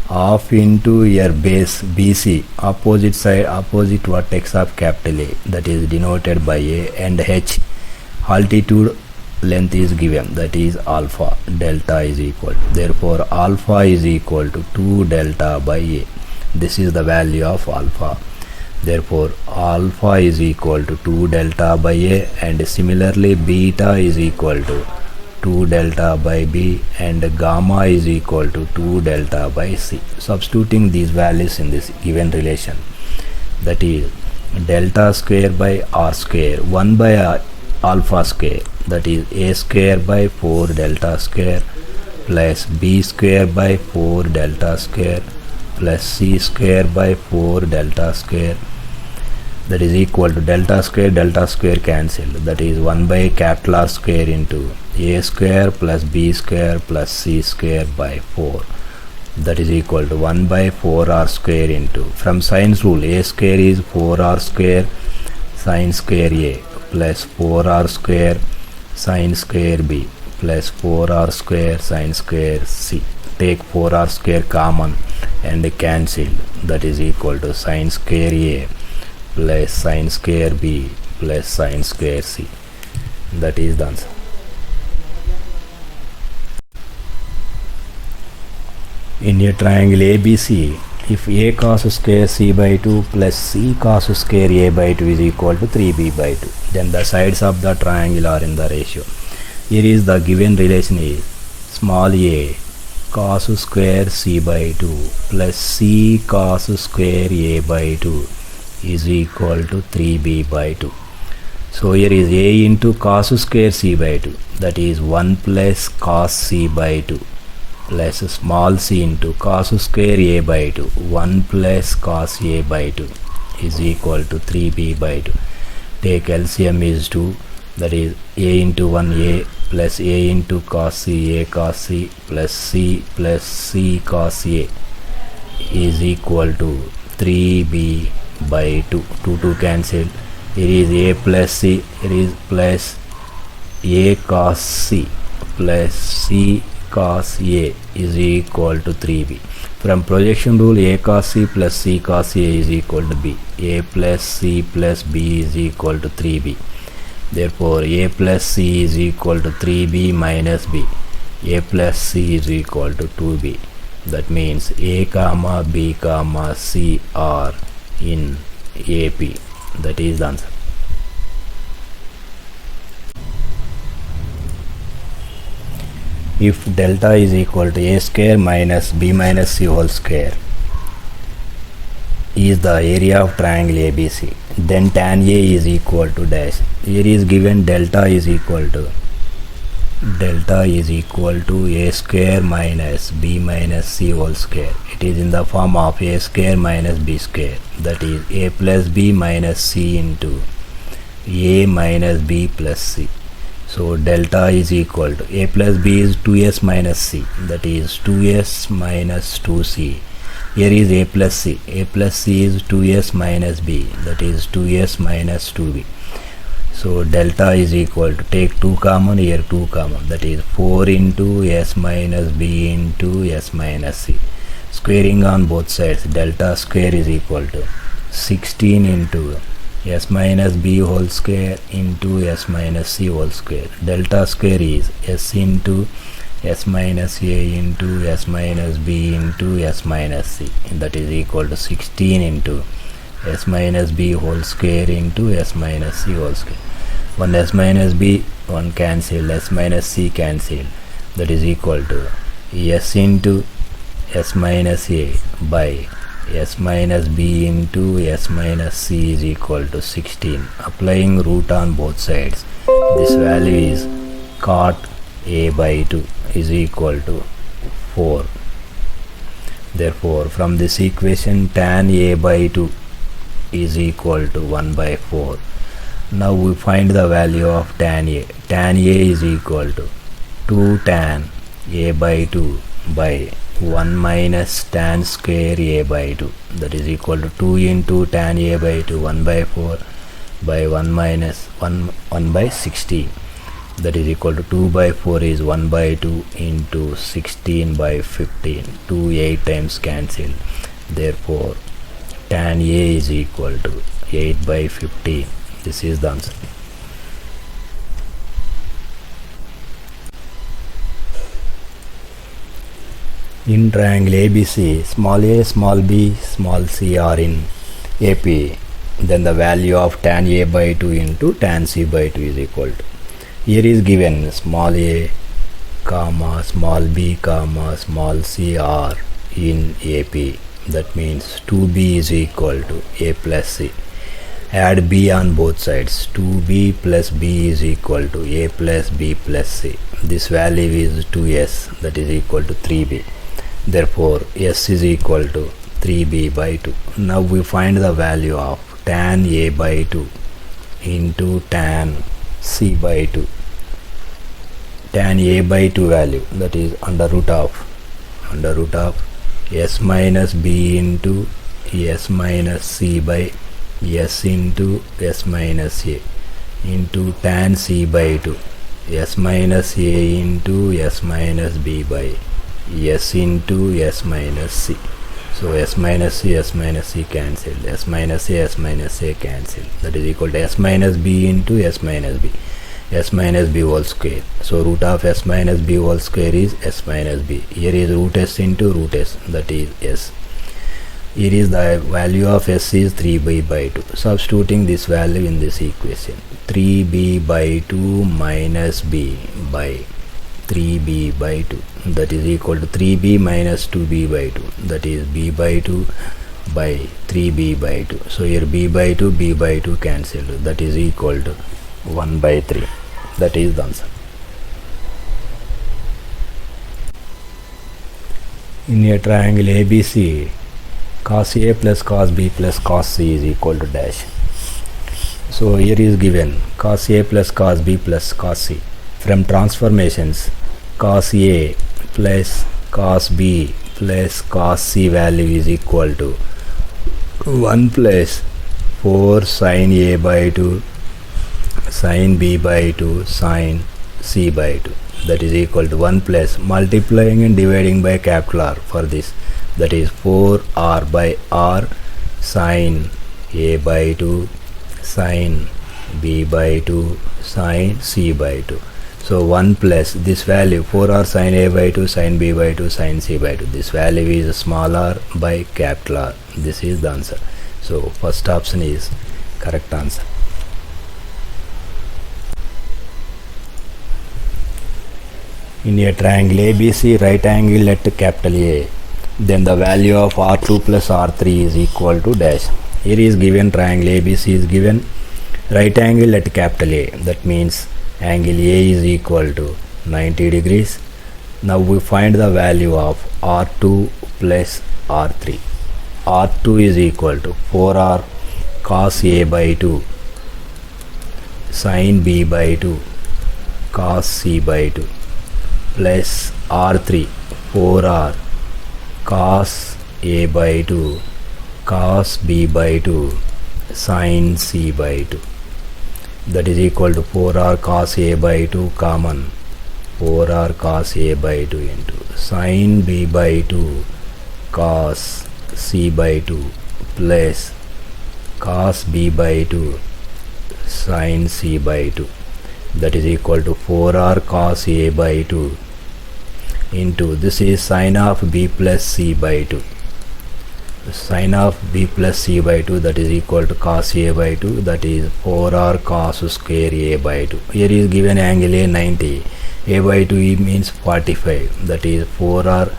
half into your base BC, opposite side, opposite vertex of capital A, that is denoted by A, and H, altitude length is given, that is alpha, delta is equal, therefore alpha is equal to 2 delta by A. This is the value of alpha, therefore alpha is equal to 2 delta by A, and similarly beta is equal to 2 delta by b, and gamma is equal to 2 delta by c. Substituting these values in this given relation, that is delta square by r square 1 by alpha square, that is a square by 4 delta square plus b square by 4 delta square plus c square by 4 delta square, that is equal to delta square cancelled, that is 1 by capital R square into a square plus b square plus c square by 4, that is equal to 1 by 4r square into, from sines rule, a square is 4r square sin square a plus 4r square sin square b plus 4r square sin square c. Take 4r square common and cancel, that is equal to sin square a plus sin square b plus sin square c. That is the answer. In a triangle ABC, if a cos square c by 2 plus c cos square a by 2 is equal to 3b by 2, then the sides of the triangle are in the ratio. Here is the given relation is small a cos square c by 2 plus c cos square a by 2 is equal to 3b by 2. So here is a into cos square c by 2, that is 1 plus cos c by 2 plus small c into cos square a by 2, 1 plus cos a by 2 is equal to 3b by 2. Take LCM is 2, that is a into 1 a plus a into cos c plus c cos a is equal to 3b by 2. 2 cancel. Here is a plus c, here is plus a cos c plus c cos a is equal to 3b. From projection rule, a cos c plus c cos a is equal to b. A plus c plus b is equal to 3b. Therefore a plus c is equal to 3b minus b. A plus c is equal to 2b. That means a comma b comma c are in AP. That is the answer. If delta is equal to a square minus b minus c whole square is the area of triangle ABC, then tan A is equal to dash. Here is given delta is equal to a square minus b minus c whole square. It is in the form of a square minus b square, that is a plus b minus c into a minus b plus c. So delta is equal to a plus b is 2s minus c, that is 2s minus 2c. Here is a plus c. A plus c is 2s minus b, that is 2s minus 2b. So delta is equal to, take 2 common, here 2 common, that is 4 into s minus b into s minus c. Squaring on both sides, delta square is equal to 16 into s minus b whole square into s minus c whole square. Delta square is s into s minus a into s minus b into s minus c, that is equal to 16 into s minus b whole square into s minus c whole square. 1 s minus b, 1 cancel, s minus c cancel, that is equal to s into s minus a by s minus b into s minus c is equal to 16. Applying root on both sides, this value is cot a by 2 is equal to 4. Therefore from this equation tan a by 2 is equal to 1 by 4. Now we find the value of tan a. Tan a is equal to 2 tan a by 2 by 1 minus tan square a by 2, that is equal to 2 into tan a by 2, 1 by 4 by 1 minus 1 by 16, that is equal to 2 by 4 is 1 by 2 into 16 by 15. 2 8 times cancelled. Therefore tan a is equal to 8 by 15. This is the answer. In triangle ABC, small a, small b, small c are in AP, then the value of tan a by 2 into tan c by 2 is equal to, here is given small a comma small b comma small c are in AP. That means 2b is equal to a plus c. Add b on both sides. 2b plus b is equal to a plus b plus c. This value is 2s, that is equal to 3b. Therefore s is equal to 3b by 2. Now we find the value of tan a by 2 into tan c by 2. Tan a by 2 value, that is under root of s minus b into s minus c by s into s minus a into tan c by 2, s minus a into s minus b by s into s minus c. So s minus c cancelled, s minus a cancelled, that is equal to s minus b into s minus b whole square. So root of s minus b whole square is s minus b. Here is root s into root s, that is s. Here is the value of s is 3b by 2. Substituting this value in this equation, 3b by 2 minus b by 3b by 2, that is equal to 3b minus 2b by 2, that is b by 2 by 3b by 2. So here b by 2 cancelled, that is equal to 1 by 3. That is the answer. In a triangle ABC, cos A plus cos B plus cos C is equal to dash. So here is given cos A plus cos B plus cos C. From transformations, cos A plus cos B plus cos C value is equal to 1 plus 4 sin A by 2 sin B by 2 sin C by 2, that is equal to 1 plus multiplying and dividing by capital R for this, that is 4r by r sin A by 2 sin B by 2 sin C by 2. So 1 plus this value 4r sin A by 2 sin B by 2 sin C by 2, this value is small r by capital R. This is the answer. So first option is correct answer. In a triangle ABC, right angle at capital A, then the value of R2 plus R3 is equal to dash. Here is given triangle ABC is given right angle at capital A, that means angle A is equal to 90 degrees. Now we find the value of R2 plus R3. R2 is equal to 4R cos A by 2 sin B by 2 cos C by 2 plus R3 4R cos A by 2 cos B by 2 sin C by 2, that is equal to 4R cos A by 2 common 4R cos A by 2 into sin B by 2 cos C by 2 plus cos B by 2 sin C by 2, that is equal to 4R cos A by 2 into this is sin of B plus C by 2, sin of B plus C by 2, that is equal to cos A by 2, that is 4R cos square A by 2. Here is given angle A 90, A by 2 means 45, that is 4R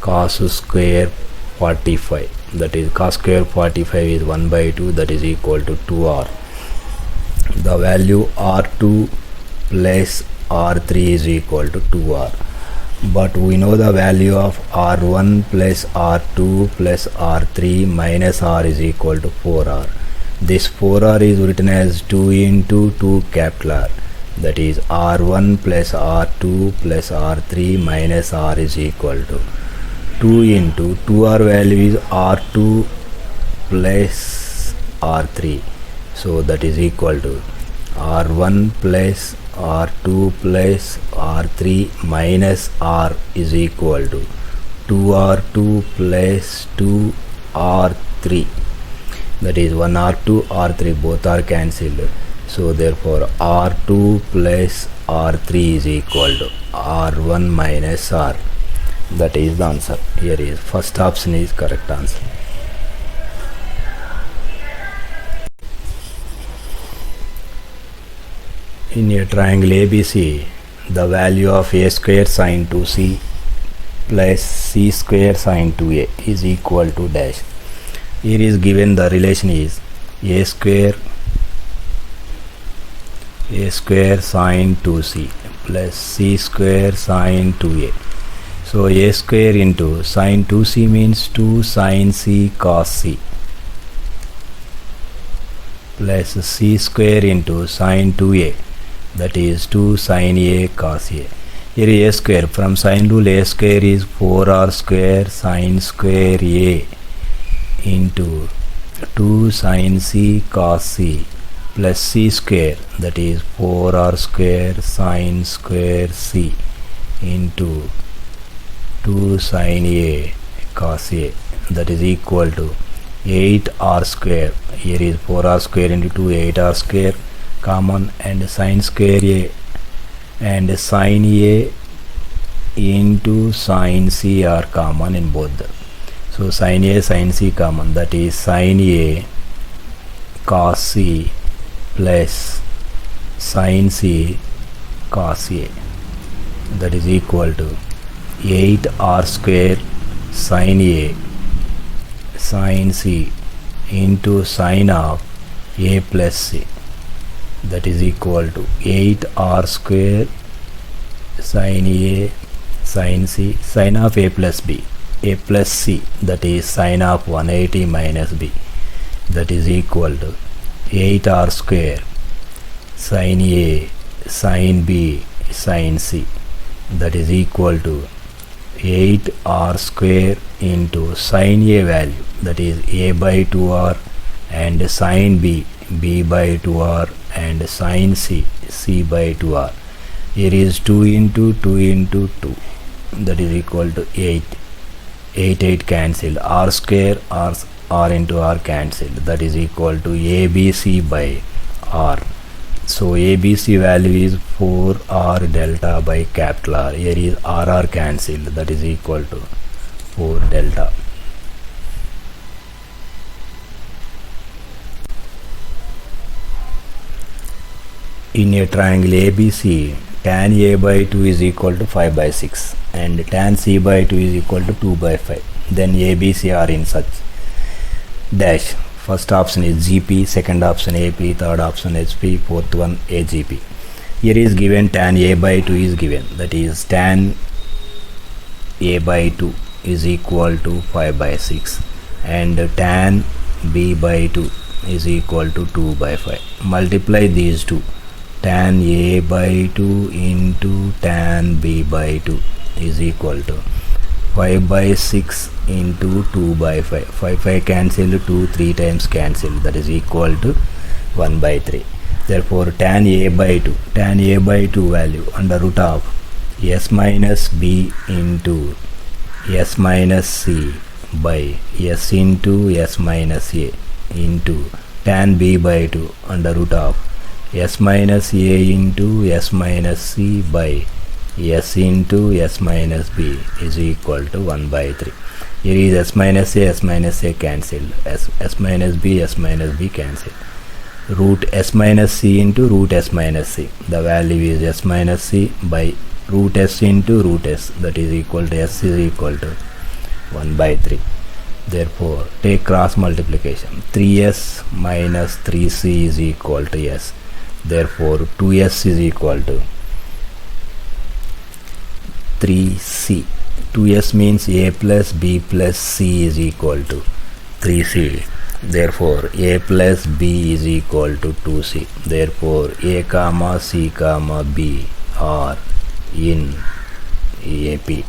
cos square 45, that is cos square 45 is 1 by 2, that is equal to 2R. The value R2 plus R3 is equal to 2R, but we know the value of R1 plus R2 plus R3 minus R is equal to 4R. This 4R is written as 2 into 2 capital R, that is R1 plus R2 plus R3 minus R is equal to 2 into 2R value is R2 plus R3, so that is equal to R1 plus R2 plus R3 minus R is equal to 2R2 plus 2R3, that is 1R2 R3 both are cancelled. So therefore R2 plus R3 is equal to R1 minus R. That is the answer. Here is first option is correct answer. In a triangle ABC, the value of a square sine 2c plus c square sine 2a is equal to dash. Here is given the relation is a square sine 2c plus c square sine 2a. So a square into sine 2c means 2 sine c cos c plus c square into sine 2a, that is 2 sine a cos a. Here a square, from sine rule a square is 4r square sine square a into 2 sine c cos c plus c square, that is 4r square sine square c into 2 sine a cos a, that is equal to 8r square. Here is 4r square into 2, 8r square common, and sine square a and sine a into sine c are common in both. So sine a sine c common, that is sine a cos c plus sine c cos a, that is equal to 8r square sine a sine c into sine of a plus c, that is equal to 8r square sine a sine c sine of a plus b, a plus c, that is sine of 180 minus b, that is equal to 8r square sine a sine b sine c, that is equal to 8r square into sine a value, that is a by 2r, and sine b by 2r, and sine c by 2r. Here is 2 into 2 into 2, that is equal to 8. 8 cancelled, r square r into r cancelled, that is equal to abc by r. So ABC value is 4r delta by capital R. Here is RR cancelled, that is equal to 4 delta. In a triangle ABC, tan A by 2 is equal to 5 by 6 and tan C by 2 is equal to 2 by 5. Then ABC are in such dash. First option is GP, second option AP, third option HP, fourth one AGP. Here is given tan A by 2 is given, that is tan A by 2 is equal to 5 by 6 and tan B by 2 is equal to 2 by 5. Multiply these two, tan A by 2 into tan B by 2 is equal to 5 by 6 into 2 by 5. 5 cancelled, 2 3 times cancelled, that is equal to 1 by 3. Therefore tan A by 2 value under root of s minus b into s minus c by s into s minus a into tan b by 2 under root of s minus a into s minus c by s into s minus b is equal to 1 by 3. Here is s minus a cancelled, s minus b cancelled. Root s minus c into root s minus c. The value is s minus c by root s into root s, that is equal to s is equal to 1 by 3. Therefore take cross multiplication. 3s minus 3c is equal to s. Therefore 2s is equal to 3c. 2s means a plus b plus c is equal to 3c. Therefore a plus b is equal to 2c. Therefore a comma c comma b are in AP.